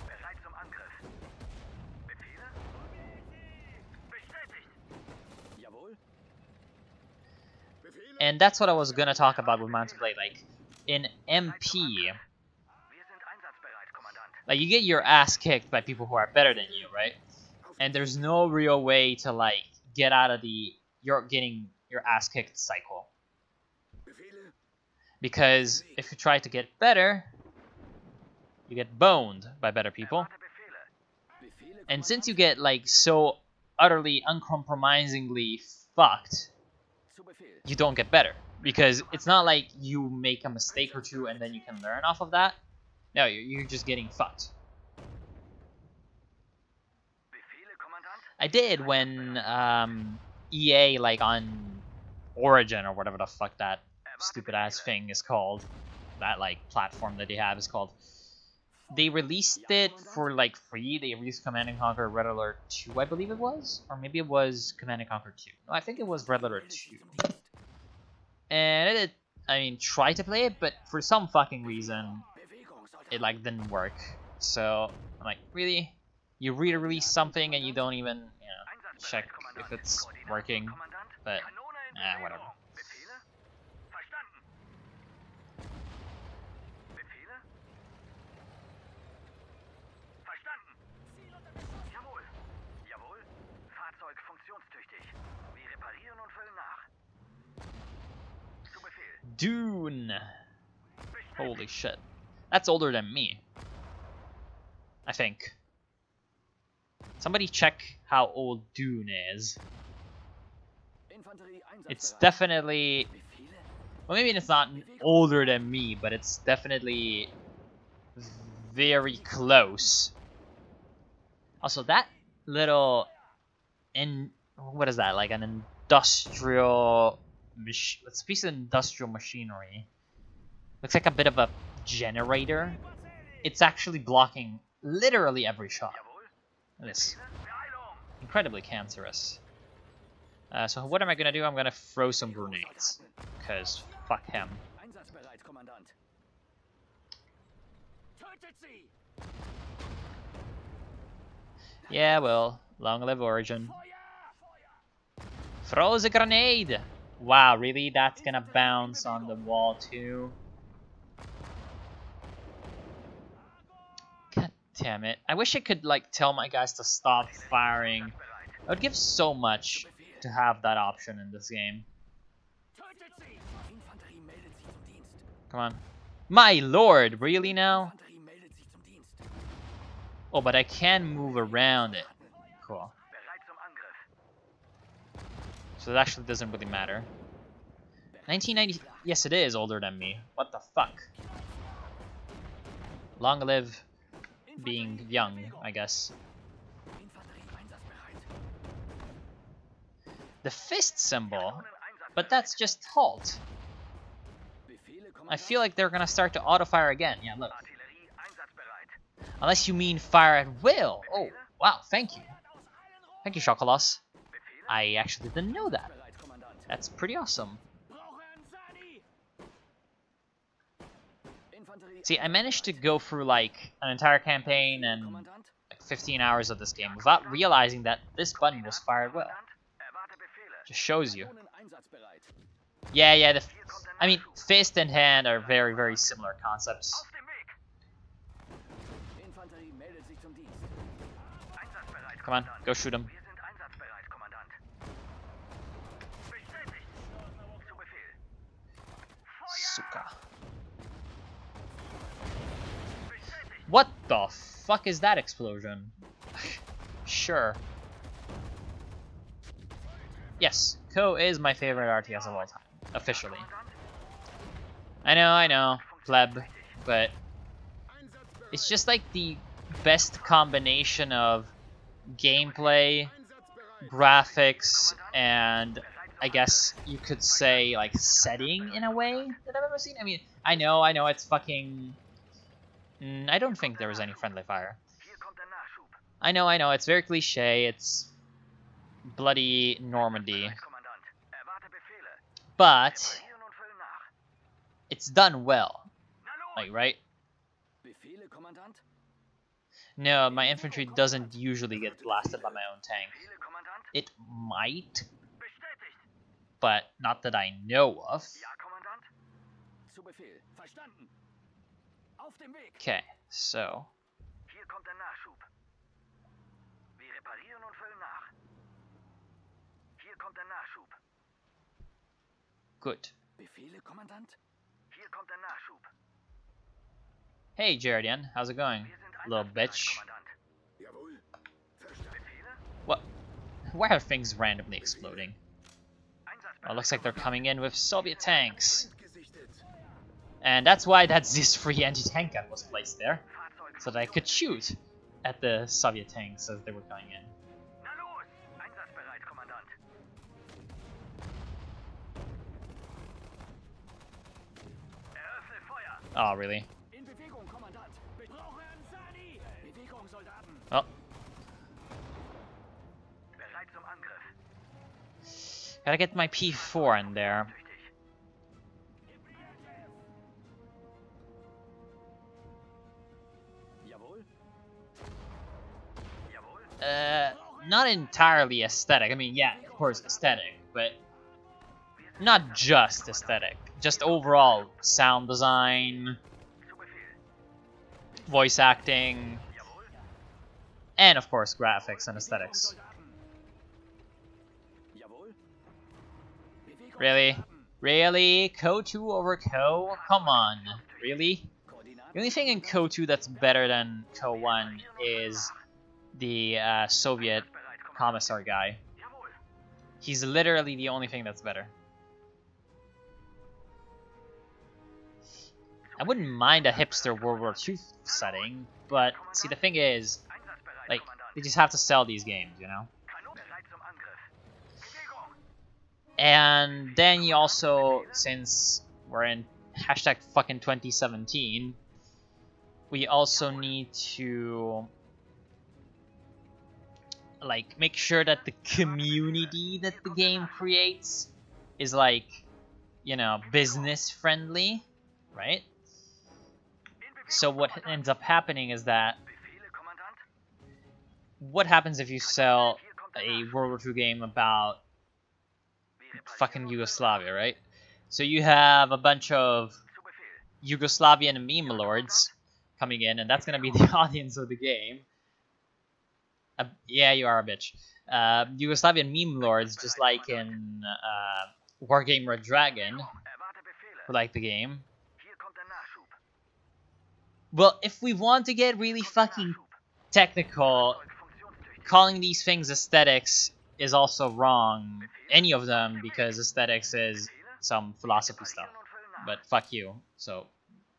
Bereit zum Angriff. Befehle? Bestätigt. Jawohl. Befehle. And that's what I was gonna talk about with Mountain Blade. Like, in MP, Wir sind einsatzbereit, Kommandant. like, you get your ass kicked by people who are better than you, right? And there's no real way to, like, get out of the you're getting your ass kicked cycle. Befehle. Because if you try to get better, you get boned by better people. Erwarte Befehle. And since you get like so utterly uncompromisingly fucked, Zu Befehl. you don't get better. Because it's not like you make a mistake or two and then you can learn off of that. No, you're just getting fucked. Befehle, Kommandant? I did when EA, like on Origin or whatever the fuck that stupid ass thing is called, that like platform that they have is called, they released it for like free. They released Command and Conquer Red Alert 2, I believe it was, or maybe it was Command and Conquer 2. No, I think it was Red Alert 2. And I mean, try to play it, but for some fucking reason, it like didn't work. So I'm like, really? You re-release something and you don't even, you know, check if it's working? But whatever. Befehle? Verstanden. Befehle? Verstanden. Jawohl. Jawohl. Fahrzeug funktionstüchtig. Wir reparieren und füllen nach. Zu Befehl. Dune. Holy shit. That's older than me. I think. Somebody check how old Dune is. Infanterie It's einsatzbereit. definitely... Befehle? Well, maybe it's not older than me, but it's definitely very close. Also, that little... what is that? Like an industrial... It's a piece of industrial machinery. Looks like a bit of a generator. It's actually blocking literally every shot. This incredibly cancerous. So what am I gonna do? I'm gonna throw some grenades, cause fuck him. Einsatzbereit, Kommandant. Tötet sie! Yeah, well, long live Origin. Throw the grenade! Wow, really? That's gonna bounce on the wall too? God damn it. I wish I could, like, tell my guys to stop firing. I would give so much to have that option in this game. Tötet sie! Infanterie meldet sich zum Dienst. Come on. My lord, really now? Infanterie meldet sich zum Dienst. Oh, but I can move around it. Cool. Bereit zum Angriff. So it actually doesn't really matter. 1990... Yes, it is older than me. What the fuck? Long live being young, I guess. Infanterie einsatzbereit. The fist symbol? But that's just halt. Befehle, I Kommandant. feel like they're gonna start to auto-fire again. Yeah, look. Artillerie einsatzbereit. Unless you mean fire at will. Oh, wow, thank you. Thank you, Shokolos. I actually didn't know that. Bereit, Kommandant. That's pretty awesome. Infanterie See, I managed to go through like an entire campaign and Kommandant. like 15 hours of this game without realizing that this button was fired well. Erwarte Befehle. Just shows you. Kanonen einsatzbereit. Yeah, I mean, fist and hand are very, very similar concepts. Auf dem Weg. Infanterie meldet sich zum Dienst. Einsatzbereit, Come on, Kommandant. go shoot him. Wir sind einsatzbereit, Kommandant. Bestätigt. Zu Befehl. Suka. Bestätigt. What the fuck is that explosion? Sure. Yes, Ko is my favorite RTS of all time, officially. I know, pleb, but it's just like the best combination of gameplay, graphics, and I guess you could say like setting in a way that I've ever seen. I mean, I know it's fucking... I don't think there was any friendly fire. Hier kommt der Nachschub. I know, it's very cliche, it's bloody Normandy, Kommandant. Erwarte Befehle. but Reparieren und füllen nach. it's done well, Na los. like, right? Befehle, Kommandant. No, my infantry doesn't usually get blasted by my own tank. Befehle, Kommandant. It might, Bestätigt. but not that I know of. Ja, Kommandant. Zu Befehl. Verstanden. Auf dem Weg. Okay, so Hier kommt der Nachschub. Wir reparieren und füllen nach. Hier kommt der Nachschub. good. Befehle, Kommandant. Hier kommt der Nachschub. Hey, Jaredian, how's it going, Wir sind little einsatzbereit, bitch? Kommandant. Jawohl. Why are things randomly exploding? Oh, looks like they're coming in with Soviet tanks. And that's why that ZIS-free anti-tank gun was placed there. So that I could shoot at the Soviet tanks as they were coming in. Na los! Einsatzbereit, Kommandant. Eröffne Feuer! Oh, really? In Bewegung, Kommandant. Brauchen Sani. Bewegung, Soldaten. Oh, Bereit zum Angriff. gotta get my P4 in there. Tüchtig. Jawohl. Jawohl. Not entirely aesthetic. I mean, yeah, of course aesthetic, but not just aesthetic. Just overall sound design, Zu Befehl. voice acting, Jawohl. and of course graphics and aesthetics. Jawohl. Bewegung, Really? Soldaten. Really? Co 2 over Co? Come on. Really? Koordinaten. The only thing in Co 2 that's better than Co 1 is the Soviet commissar guy. Jawohl. He's literally the only thing that's better. I wouldn't mind a hipster World War II setting, but see, the thing is, Einsatzbereit, like, Kommandant. they just have to sell these games, you know? Kanon bereit zum Angriff. Bewegung. And then you also, since we're in hashtag fucking 2017, we also need to, like, make sure that the community that the game creates is, like, you know, business friendly, right? So what ends up happening is that, Befehle, Kommandant. what happens if you sell a World War II game about fucking Yugoslavia, right? So you have a bunch of Zu Befehl. Yugoslavian meme lords coming in, and that's gonna be the audience of the game. Yeah, you are a bitch. Yugoslavian meme lords, just like in Wargamer Dragon, Erwarte Befehle. who like the game. Hier kommt der Nachschub. Well, if we want to get really fucking technical, Fahrzeug funktionstüchtig. calling these things aesthetics is also wrong. Any of them, because aesthetics is some philosophy stuff. Reparieren und füllen nach. But fuck you. So,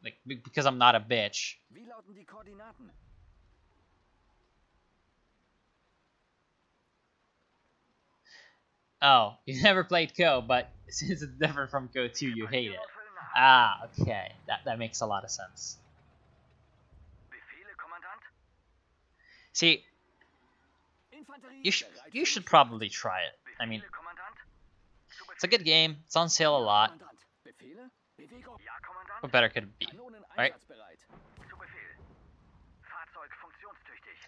like, because I'm not a bitch. Wie lauten die Koordinaten? Oh, you never played Co, but since it's different from Co 2, you hate it. Und füllen nach. Ah, okay. That makes a lot of sense. Befehle, Kommandant. See, Infanterie. you should probably try it. I mean, Befehle, Kommandant. Zu it's a good game. It's on sale a lot. Kommandant. Befehle. Bewegung. Ja, Kommandant. What better could it be? Kanonen Right? einsatzbereit. Zu Befehl. Fahrzeug funktionstüchtig.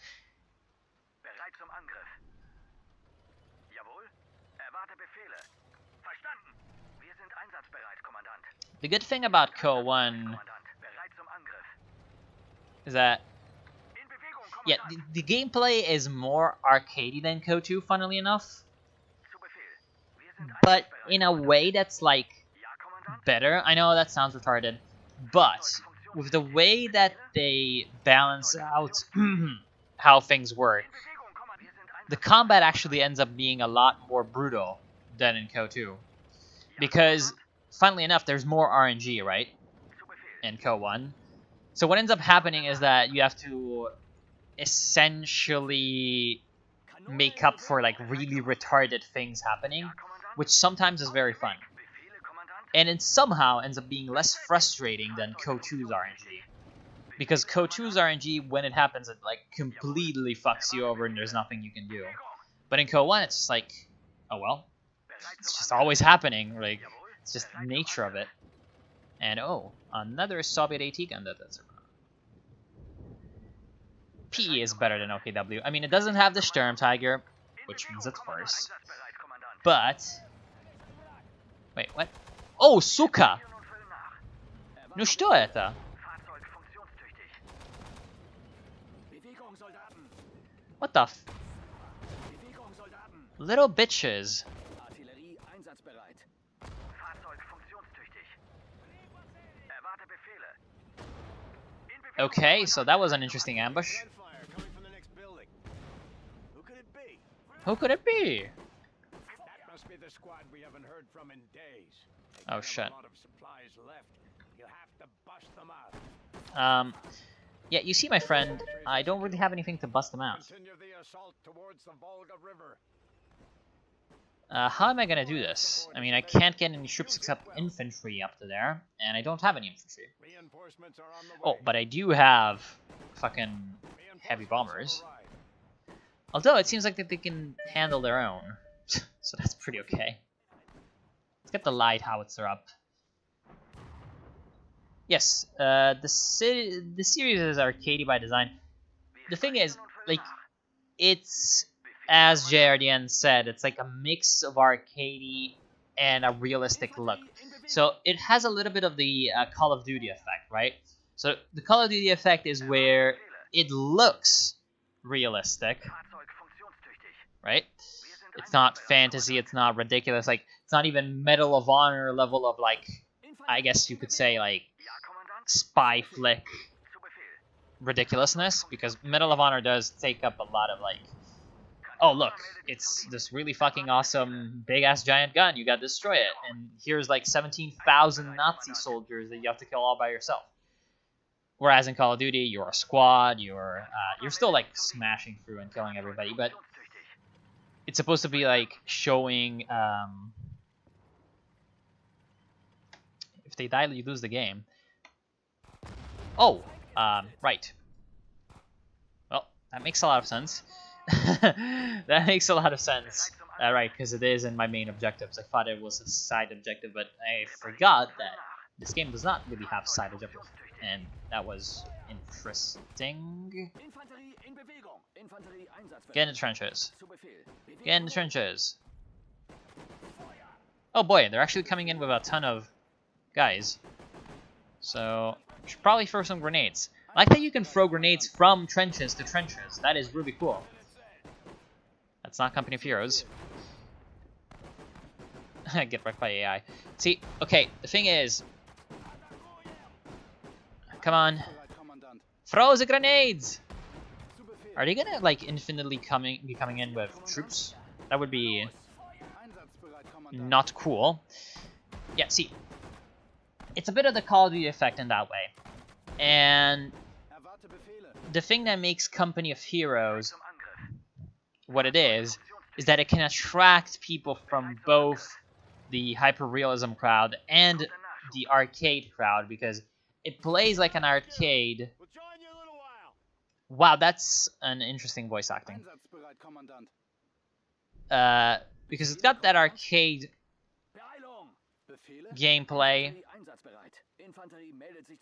Bereit zum Angriff. Jawohl. Erwarte Befehle. Verstanden. Wir sind einsatzbereit, Kommandant. The good thing about Co 1 Kommandant. Bereit zum Angriff. is that, In Bewegung, yeah, Kommandant. the gameplay is more arcadey than Co 2, funnily enough. Zu Befehl. Wir sind But einsatzbereit. in a way that's, like, Ja, Kommandant. better. I know that sounds retarded, but with the way that they balance out how things work, In Bewegung, Kommandant. Wir sind the combat actually ends up being a lot more brutal than in Co 2. Because, funnily enough, there's more RNG, right, Zu Befehl. in Co 1. So what ends up happening is that you have to essentially make up for, like, really retarded things happening, Kommandant. which sometimes is very fun. Befehle, Kommandant. And it somehow ends up being less frustrating than Co 2's RNG. Because Co 2's RNG, when it happens, it, like, completely fucks you over and there's nothing you can do. But in Co 1, it's just like, oh well, Bereit it's zum just Angriff. always happening, like, Jawohl. it's just the nature of it. And oh, another Soviet AT gun that's around. PE is better than OKW. I mean, it doesn't have the Sturmtiger, which means it's worse. Einsatzbereit, Kommandant. But, wait, what? Oh, Suka! Reparieren und füllen nach. Ну что это? Fahrzeug funktionstüchtig. Bewegung, Soldaten. What the f- Bewegung, Soldaten. little bitches. Artillerie einsatzbereit. Fahrzeug funktionstüchtig. Erwarte Befehle. In Bewegung, Okay, so that was an interesting ambush. Gunfire coming from the next building. Who could it be? Who could it be? That must be the squad we haven't heard from in days. They Oh, have shit. a lot of supplies left. You'll have to bust them out. Yeah, you see, my friend, I don't really have anything to bust them out. Continue the assault towards the Volga River. How am I gonna do this? I mean, I can't get any troops except infantry up to there, and I don't have any infantry. Reinforcements are on the way. Oh, but I do have fucking heavy bombers. Although it seems like that they can handle their own, so that's pretty okay. Let's get the light howitzer up. Yes, the series is arcadey by design. The thing is, like, it's, as JRDN said, it's like a mix of arcadey and a realistic look. So it has a little bit of the Call of Duty effect, right? So the Call of Duty effect is where it looks realistic, right? It's not fantasy, it's not ridiculous, like, it's not even Medal of Honor level of, like, I guess you could say, like, spy flick ridiculousness, because Medal of Honor does take up a lot of, like, oh look, it's this really fucking awesome big-ass giant gun, you gotta destroy it, and here's like 17,000 Nazi soldiers that you have to kill all by yourself. Whereas in Call of Duty, you're a squad, you're still like smashing through and killing everybody, but it's supposed to be like showing, if they die, you lose the game. Oh, right. Well, that makes a lot of sense. That makes a lot of sense. Right, because it is in my main objectives. I thought it was a side objective, but I forgot that this game does not really have side objectives, and that was interesting. Get in the trenches. Get in the trenches. Oh boy, they're actually coming in with a ton of guys. So, we should probably throw some grenades. I like that you can throw grenades from trenches to trenches. That is really cool. That's not Company of Heroes. Get wrecked by AI. See, okay, the thing is... Come on. Throw the grenades! Are they gonna, like, infinitely be coming in with troops? That would be... not cool. Yeah, see. It's a bit of the Call of Duty effect in that way. And... the thing that makes Company of Heroes what it is that it can attract people from both the hyper-realism crowd and the arcade crowd, because it plays like an arcade. Wow, that's an interesting voice acting. Because it's got that arcade gameplay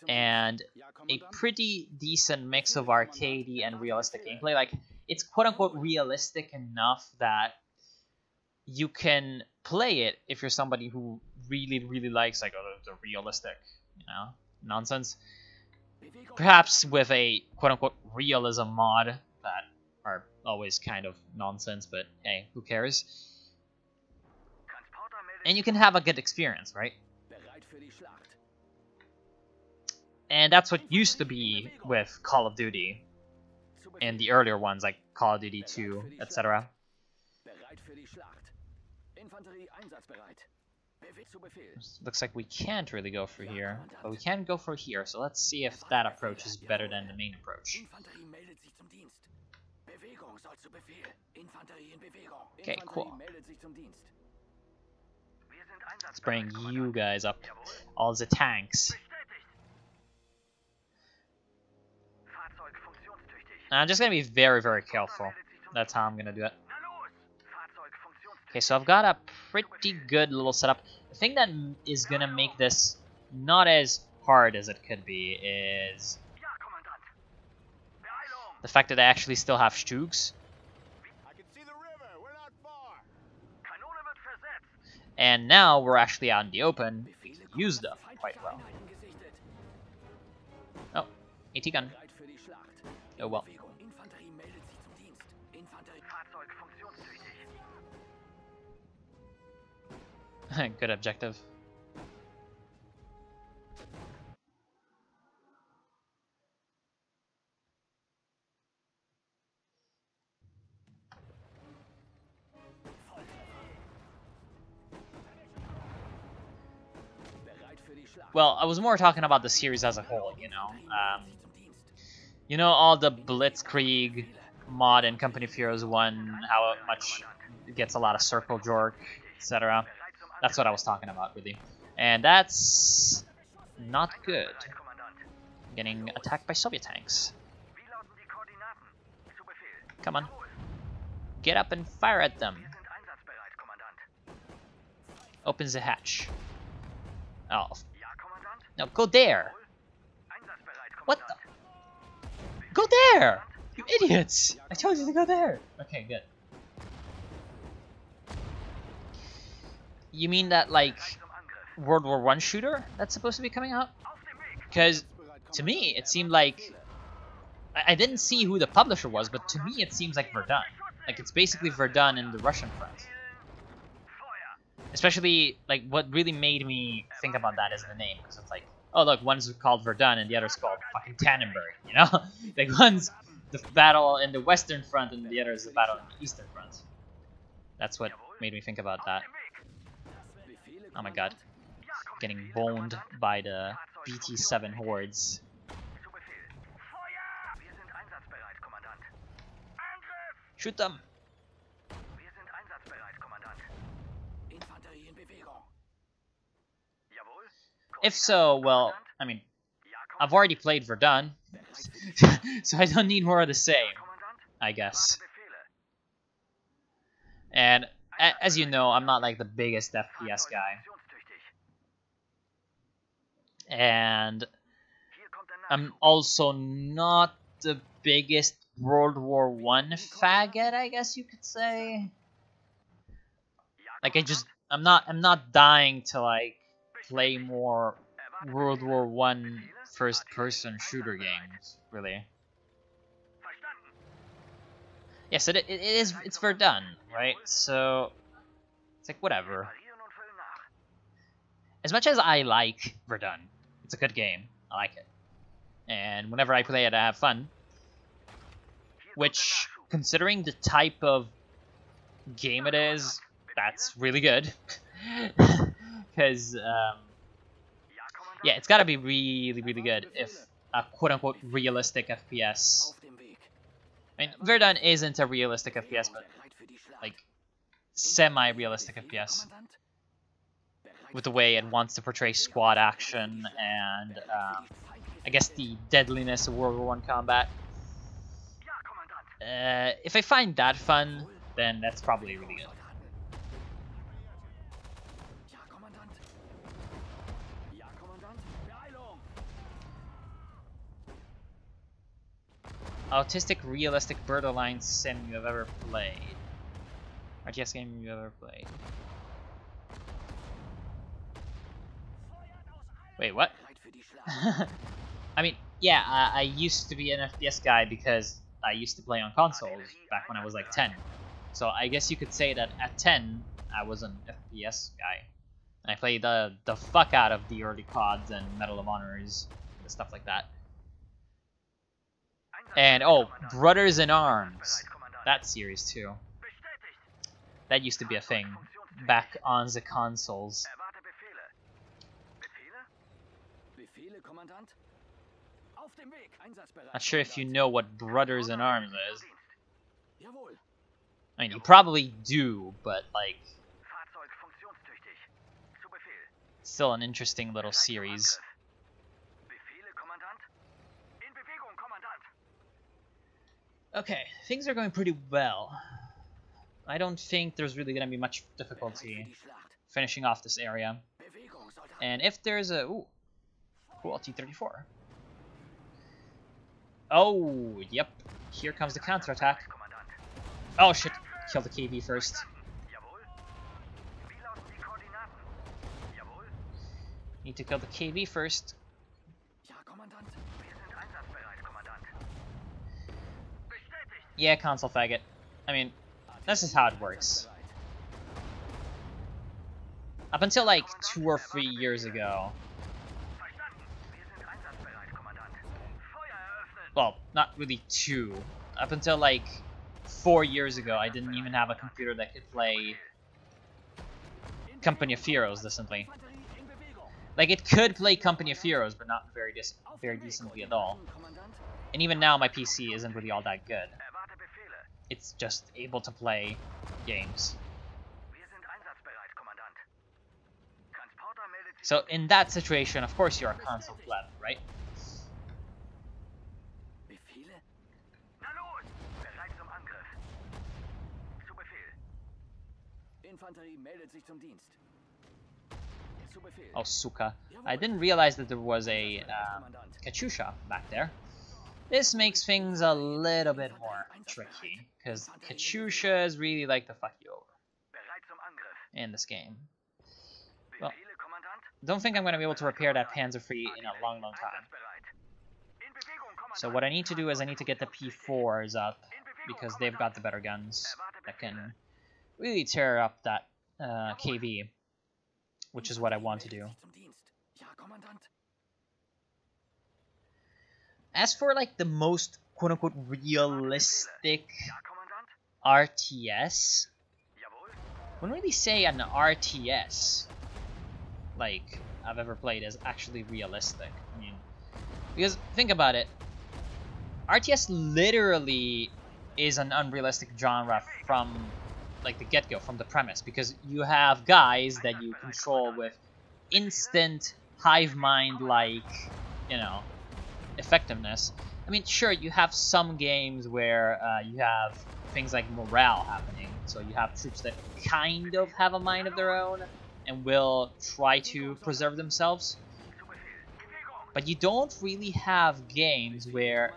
and a pretty decent mix of arcadey and realistic gameplay. Like, it's quote-unquote realistic enough that you can play it if you're somebody who really, really likes, like, the realistic, you know, nonsense. Perhaps with a quote-unquote realism mod that are always kind of nonsense, but hey, who cares? And you can have a good experience, right? And that's what used to be with Call of Duty in the earlier ones, like Call of Duty 2, etc. Looks like we can't really go through here, but we can go through here, so let's see if that approach is better than the main approach. Okay, cool. Let's bring you guys up, all the tanks. I'm just gonna be very, very careful. That's how I'm gonna do it. Okay, so I've got a pretty good little setup. The thing that is gonna make this not as hard as it could be is the fact that I actually still have Stugs. And now we're actually out in the open. We can use them quite well. Oh, AT gun. Oh well. Good objective. well, I was more talking about the series as a whole, you know. You know, all the Blitzkrieg mod in Company of Heroes 1, how much it gets a lot of circle jerk, etc. That's what I was talking about, really. And that's not good. Getting attacked by Soviet tanks. Come on. Get up and fire at them. Opens the hatch. Oh. No, go there. What the? Go there! You idiots! I told you to go there. Okay, good. You mean that, like, World War I shooter that's supposed to be coming out? Because, to me, it seemed like... I didn't see who the publisher was, but to me it seems like Verdun. Like, it's basically Verdun in the Russian front. Especially, like, what really made me think about that is the name, because it's like, oh look, one's called Verdun and the other's called fucking Tannenberg, you know? Like, one's the battle in the Western Front and the other is the battle in the Eastern Front. That's what made me think about that. Oh my god. Getting boned by the BT-7 hordes. Shoot them! If so, well, I mean, I've already played Verdun, so I don't need more of the same, I guess. And as you know, I'm not like the biggest FPS guy. And I'm also not the biggest World War I faggot, I guess you could say. Like, I'm not dying to, like, play more World War I first-person shooter games, really. Yes, it's Verdun, right? So it's like whatever. As much as I like Verdun, it's a good game. I like it, and whenever I play it, I have fun. Which, considering the type of game it is, that's really good. Because yeah, it's gotta be really, really good if a quote-unquote realistic FPS. I mean, Verdun isn't a realistic FPS, but like semi-realistic FPS with the way it wants to portray squad action and I guess the deadliness of World War I combat. If I find that fun, then that's probably really good. Autistic, realistic Borderline sim you have ever played. RTS game you have ever played. Wait, what? I mean, yeah, I used to be an FPS guy because I used to play on consoles back when I was like 10. So I guess you could say that at 10, I was an FPS guy. I played the fuck out of the early CODs and Medal of Honors and stuff like that. And oh, Brothers in Arms, that series too. That used to be a thing back on the consoles. Not sure if you know what Brothers in Arms is. I mean, you probably do, but like, still an interesting little series. Okay, things are going pretty well. I don't think there's really going to be much difficulty finishing off this area. And if there's a... Ooh, cool, T-34. Oh, yep. Here comes the counterattack. Oh, shit. Kill the KB first. Need to kill the KB first. Yeah, console faggot. I mean, this is how it works. Up until like 2 or 3 years ago. Well, not really 2. Up until like 4 years ago, I didn't even have a computer that could play Company of Heroes decently. Like, it could play Company of Heroes, but not very decently at all. And even now, my PC isn't really all that good. It's just able to play games. So in that situation, of course, you're a console pleb, right? Oh, Suka. I didn't realize that there was a Katyusha back there. This makes things a little bit more tricky, because Katyushas really like to fuck you over in this game. Well, don't think I'm going to be able to repair that Panzerfree in a long, long time. So what I need to do is I need to get the P4s up, because they've got the better guns that can really tear up that KV, which is what I want to do. As for like the most quote-unquote realistic RTS, I wouldn't really say an RTS like I've ever played is actually realistic. I mean, because think about it, RTS literally is an unrealistic genre from like the get-go, from the premise, because you have guys that you control with instant hive mind, like, you know, effectiveness. I mean, sure, you have some games where you have things like morale happening, so you have troops that kind of have a mind of their own and will try to preserve themselves, but you don't really have games where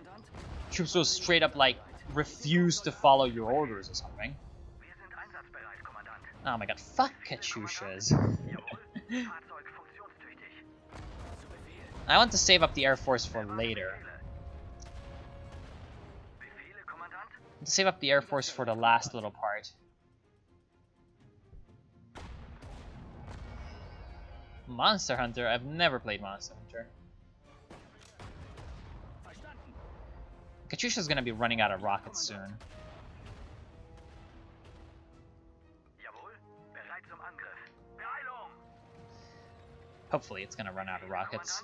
troops will straight up like refuse to follow your orders or something. Oh my god, fuck Katyushas. I want to save up the Air Force for later. To save up the Air Force for the last little part. Monster Hunter? I've never played Monster Hunter. Katyusha's gonna be running out of rockets soon. Hopefully it's gonna run out of rockets.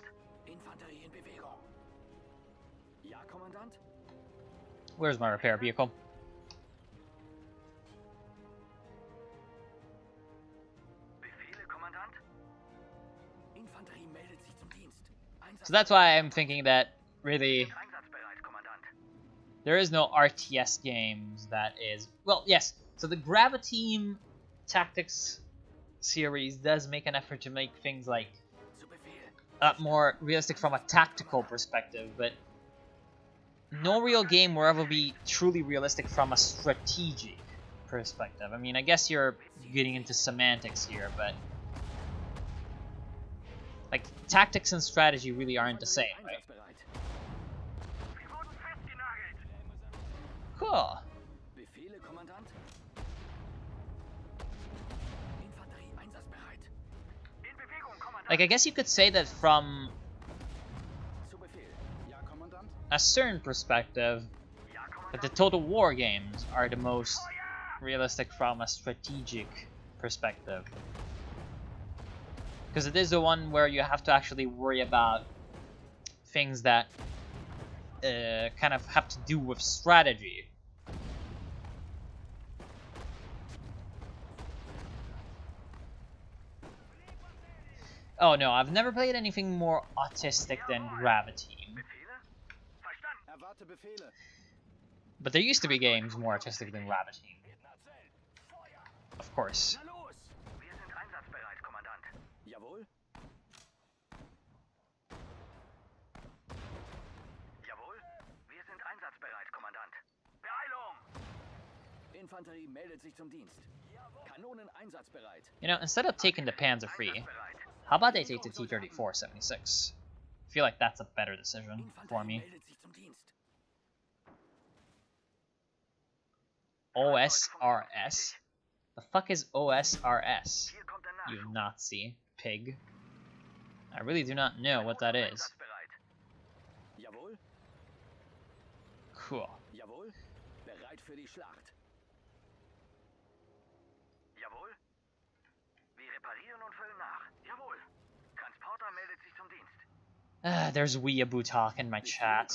Where's my repair vehicle? So that's why I'm thinking that really there is no RTS games that is... Well, yes, so the Graviteam Tactics series does make an effort to make things like more realistic from a tactical perspective, but no real game will ever be truly realistic from a strategic perspective. I mean, I guess you're getting into semantics here, but like tactics and strategy really aren't the same, right? Cool. Like, I guess you could say that from a certain perspective, that the Total War games are the most realistic from a strategic perspective. Because it is the one where you have to actually worry about things that kind of have to do with strategy. Oh no, I've never played anything more autistic than Graviteam. But there used to be games more autistic than Graviteam. Of course. You know, instead of taking the Panzerfree, how about they take the T-34-76? I feel like that's a better decision for me. OSRS? The fuck is OSRS? You Nazi pig. I really do not know what that is. Cool. There's weeaboo talk in my chat.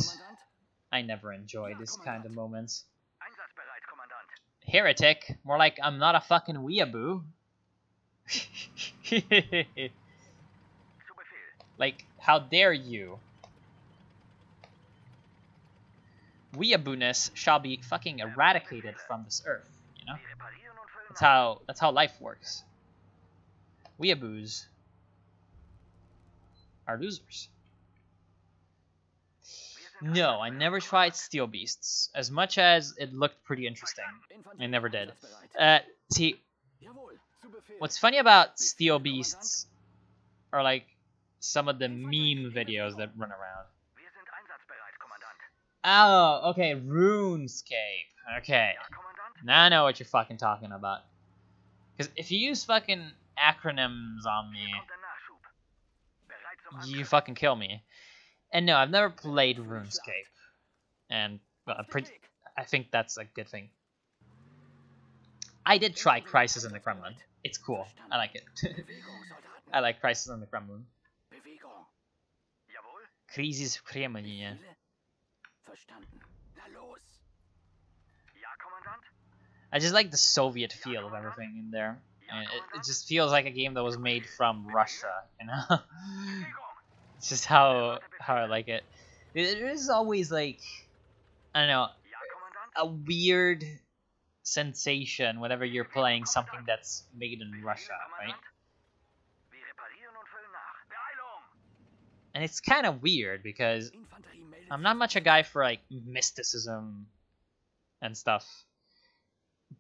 I never enjoy this kind of moments. Einsatzbereit, Kommandant. Heretic? More like I'm not a fucking weeaboo. Zu Befehl. Like, how dare you? Weeaboo-ness shall be fucking eradicated from this earth, you know? Wir reparieren und füllen That's how life works. Weeaboos are losers. No, I never tried Steel Beasts, as much as it looked pretty interesting. I never did. See, what's funny about Steel Beasts are like some of the meme videos that run around. Wir sind einsatzbereit, Kommandant. Oh, okay, RuneScape. Okay, Ja, Kommandant. now I know what you're fucking talking about. Because if you use fucking acronyms on me, Hier kommt der Nachschub. Bereit zum Angriff. you fucking kill me. And no, I've never played RuneScape, and well, I think that's a good thing. I did try Crisis in the Kremlin. It's cool. I like it. I like Crisis in the Kremlin. Bewegung. Jawohl. Crisis в Кремлине. Verstanden. Na los. Ja, Kommandant. I just like the Soviet feel of everything in there. And it just feels like a game that was made from Russia, you know? Bewegung. It's just how I like it. There's always like, I don't know, Ja, Kommandant. a weird sensation whenever you're playing something that's made in Russia, right? Wir reparieren und füllen nach. Beeilung. And it's kind of weird because Infanterie meldet I'm not much a guy for like mysticism and stuff,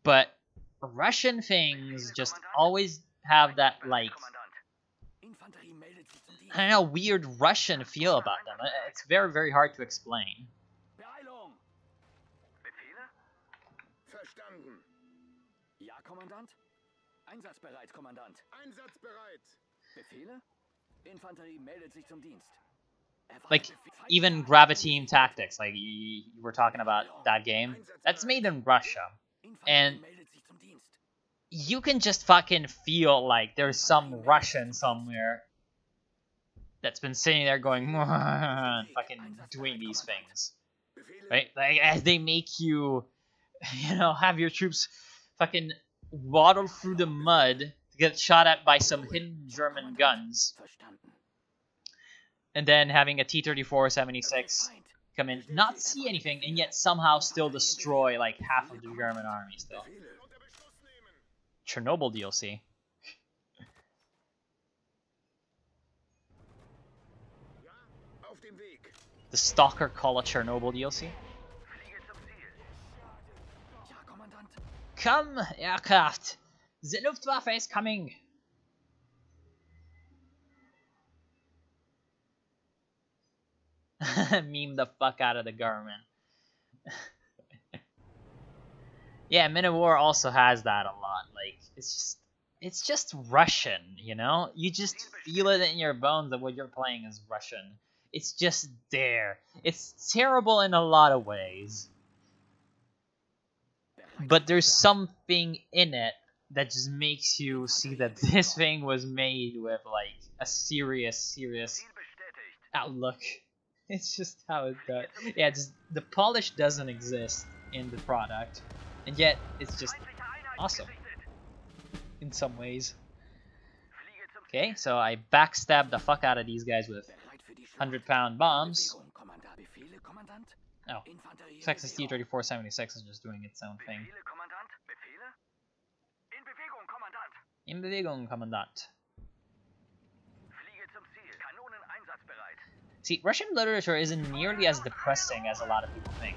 but Russian things just always have that like, Kommandant. Infanterie meldet sich zum Dienst. I don't know, weird Russian feel about them. It's very, very hard to explain. Beeilung. Befehle? Verstanden. Ja, Kommandant. Einsatzbereit, Kommandant. Einsatzbereit. Befehle? Infanterie meldet sich zum Dienst. Erwarte Like, Befehl- even Graviteam Tactics, like you were talking about that game, that's made in Russia. Infanterie and- meldet sich zum Dienst. You can just fucking feel like there's some Russian somewhere that's been sitting there going, fucking doing these things. Befehle. Right? Like, as they make you, have your troops fucking waddle through the mud to get shot at by some hidden German guns, Verstanden. and then having a T-34-76 Feind. come in, not see anything, and yet somehow still destroy like half of the German army still. Befehle. Unter Beschuss nehmen. Chernobyl DLC. Ja, auf dem Weg. The Stalker Call of Chernobyl DLC. Fliege zum Ziel. Ja, Kommandant. Come, aircraft! The Luftwaffe is coming! Meme the fuck out of the government. Yeah, Men of War also has that a lot. Like, it's just Russian, you know? You just feel it in your bones that what you're playing is Russian. It's just there. It's terrible in a lot of ways. But there's something in it that just makes you see that this thing was made with like a serious Ziel bestätigt. outlook. It's just how it does. Yeah, just the polish doesn't exist in the product, and yet it's just Feindliche Einheiten awesome gesichtet. in some ways. Fliege zum Okay, so I backstabbed the fuck out of these guys with Bereit für die Schlacht. 100-pound bombs. Bewegung, Kommandant. Befehle, Kommandant. Oh, Infanterie. Texas Bewegung. T-34-76 is just doing its own thing. Befehle, Kommandant. Befehle? In Bewegung, Kommandant. In Bewegung, Kommandant. Fliege zum Ziel. Kanonen einsatzbereit. See, Russian literature isn't nearly as depressing as a lot of people think,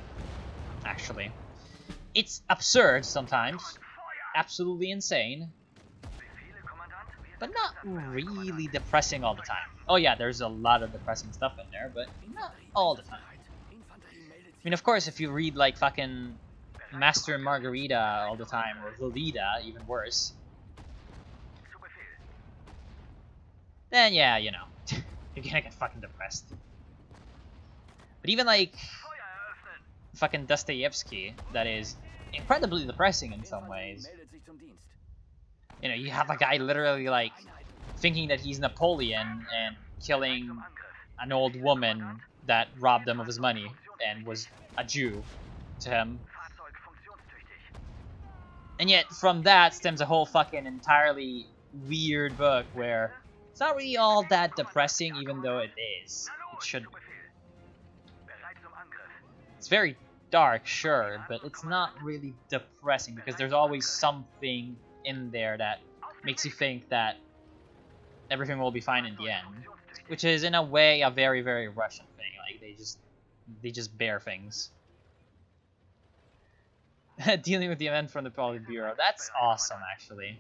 actually. It's absurd sometimes, Feuer! absolutely insane, Befehle, Kommandant. Wir but sind not einsatzbereit, really Kommandant. depressing all the time. Oh yeah, there's a lot of depressing stuff in there, but not all the time. Infanterie meldet I mean, of course, if you read like fucking Master and Margarita all the time, or Lolita, even worse, Zu Befehl. then yeah, you're gonna get fucking depressed. But even like Feuer eröffnen. fucking Dostoevsky, that is incredibly depressing in some ways. meldet sich zum Dienst. You have a guy literally like thinking that he's Napoleon and killing Zum Angriff. an old woman that robbed him of his money and was a Jew to him. And yet from that stems a whole fucking entirely weird book where it's not really all that depressing, even though it is. It should. It's very dark, sure, but it's not really depressing because there's always something in there that makes you think that everything will be fine in the end, which is in a way a very, very Russian thing. Like they just bear things. Dealing with the event from the Politburo. That's awesome, actually.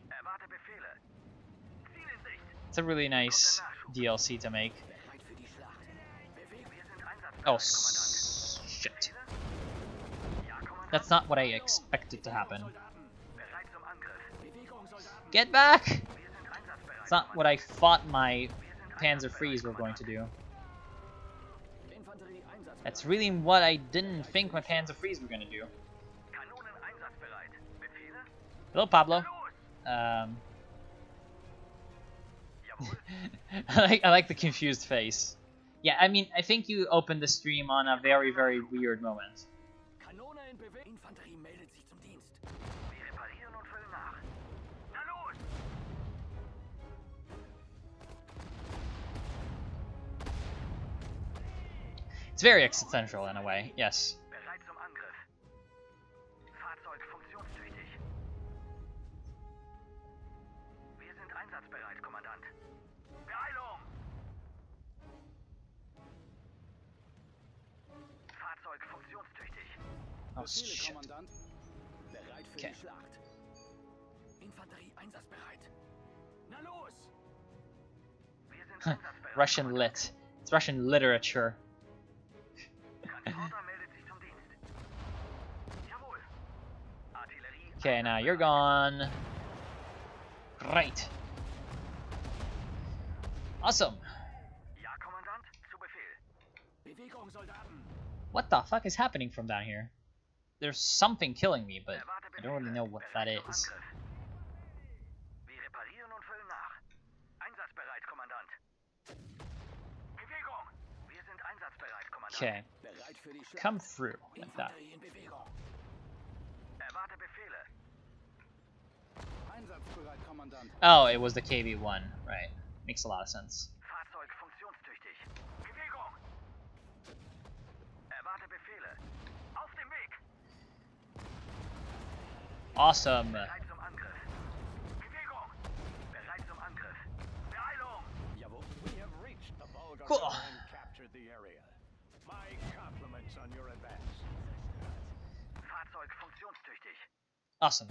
It's a really nice DLC to make. Oh, shit. That's not what I expected to happen. Get back! It's not what I thought my Panzer Freeze were going to do. That's really what I didn't think my Panzer Freeze were going to do. Hello, Pablo. I like the confused face. Yeah, I mean, I think you opened the stream on a very, very weird moment. It's very existential in a way, yes. Oh, shit. Okay. Russian lit. It's Russian literature. Okay, now you're gone. Great. Awesome. What the fuck is happening from down here? There's something killing me, but I don't really know what that is. Okay. Come through like that. Oh, it was the KV-1, right. Makes a lot of sense. Awesome. Cool. Awesome.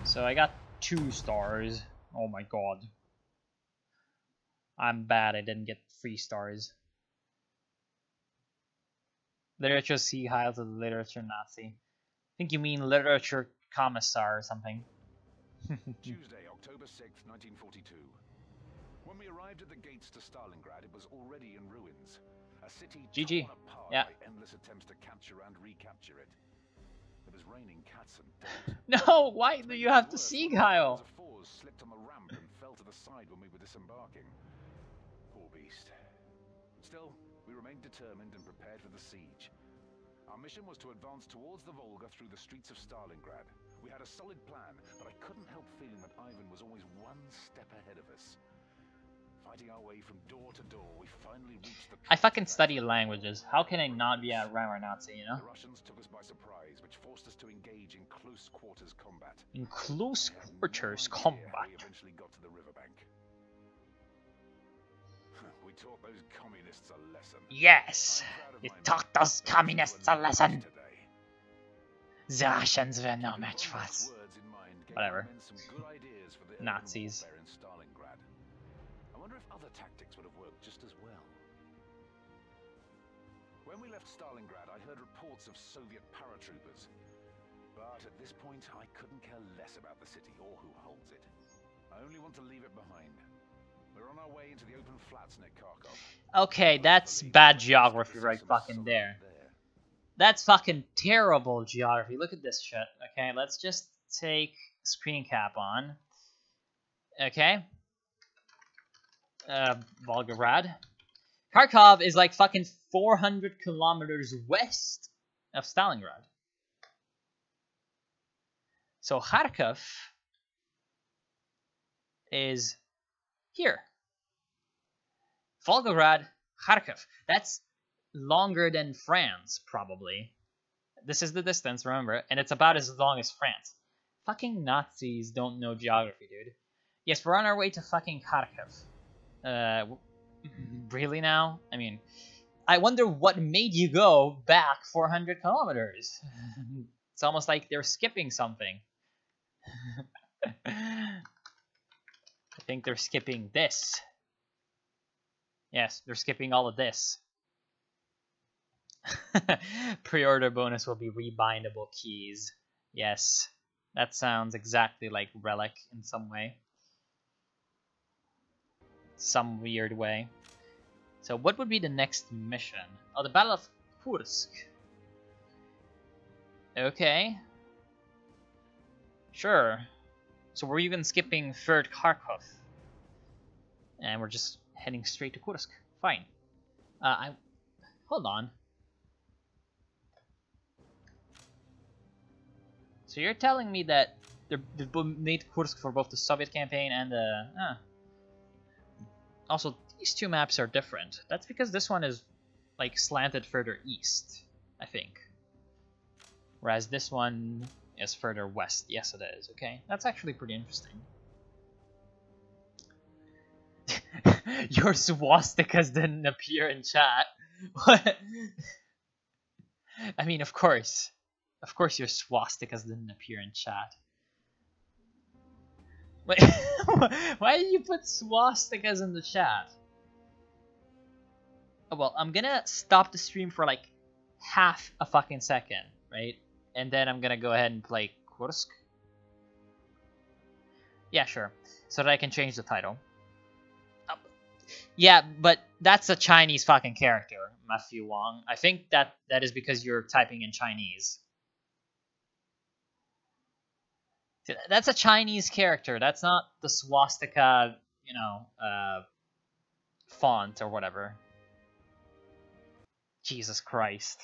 So I got 2 stars. Oh my god. I'm bad, I didn't get 3 stars. Literature C Heil to the literature Nazi. I think you mean literature commissar or something. Tuesday, October 6th, 1942. When we arrived at the gates to Stalingrad, it was already in ruins. A city GG. torn apart Yeah. by endless attempts to capture and recapture it. It was raining cats and dogs. No, why do you have to Sieg Heil? The fours slipped on the ramp and fell to the side when we were disembarking. Poor beast. Still, we remained determined and prepared for the siege. Our mission was to advance towards the Volga through the streets of Stalingrad. We had a solid plan, but I couldn't help feeling that Ivan was always one step ahead of us. Fighting our way from door to door, we finally reached the... I fucking study languages. How can I not be a grammar Nazi, you know? The Russians took us by surprise, which forced us to engage in close quarters combat. In close quarters We combat. eventually got to the riverbank. We taught those communists a lesson. Yes! You taught those communists a lesson! The Russians were no match for us. Whatever. Nazis. I wonder if other tactics would have worked just as well. When we left Stalingrad, I heard reports of Soviet paratroopers. But at this point, I couldn't care less about the city or who holds it. I only want to leave it behind. We're on our way into the open flats near Kharkov. Okay, that's bad geography right fucking there. That's fucking terrible geography. Look at this shit. Okay, let's just take screen cap on. Okay. Volgograd. Kharkov is like fucking 400 kilometers west of Stalingrad. So Kharkov is here. Volgograd, Kharkov. That's longer than France, probably. This is the distance, remember, and it's about as long as France. Fucking Nazis don't know geography, dude. Yes, we're on our way to fucking Kharkov. Really now? I mean, I wonder what made you go back 400 kilometers. It's almost like they're skipping something. I think they're skipping this. Yes, they're skipping all of this. Pre-order bonus will be rebindable keys. Yes, that sounds exactly like Relic in some way. Some weird way. So what would be the next mission? Oh, the Battle of Kursk. Okay. Sure. So we're even skipping third Kharkov. And we're just heading straight to Kursk. Fine. Hold on. So you're telling me that they made Kursk for both the Soviet campaign and the... Also, these two maps are different. That's because this one is, like, slanted further east, I think. Whereas this one is further west. Yes, it is, okay? That's actually pretty interesting. Your swastikas didn't appear in chat. What? I mean, of course. Of course your swastikas didn't appear in chat. Wait, why did you put swastikas in the chat? Oh, well, I'm gonna stop the stream for like half a fucking second, right? And then I'm gonna go ahead and play Kursk. Yeah, sure. So that I can change the title. Yeah, but that's a Chinese fucking character, Matthew Wong. I think that is because you're typing in Chinese. That's a Chinese character. That's not the swastika, you know, font or whatever. Jesus Christ.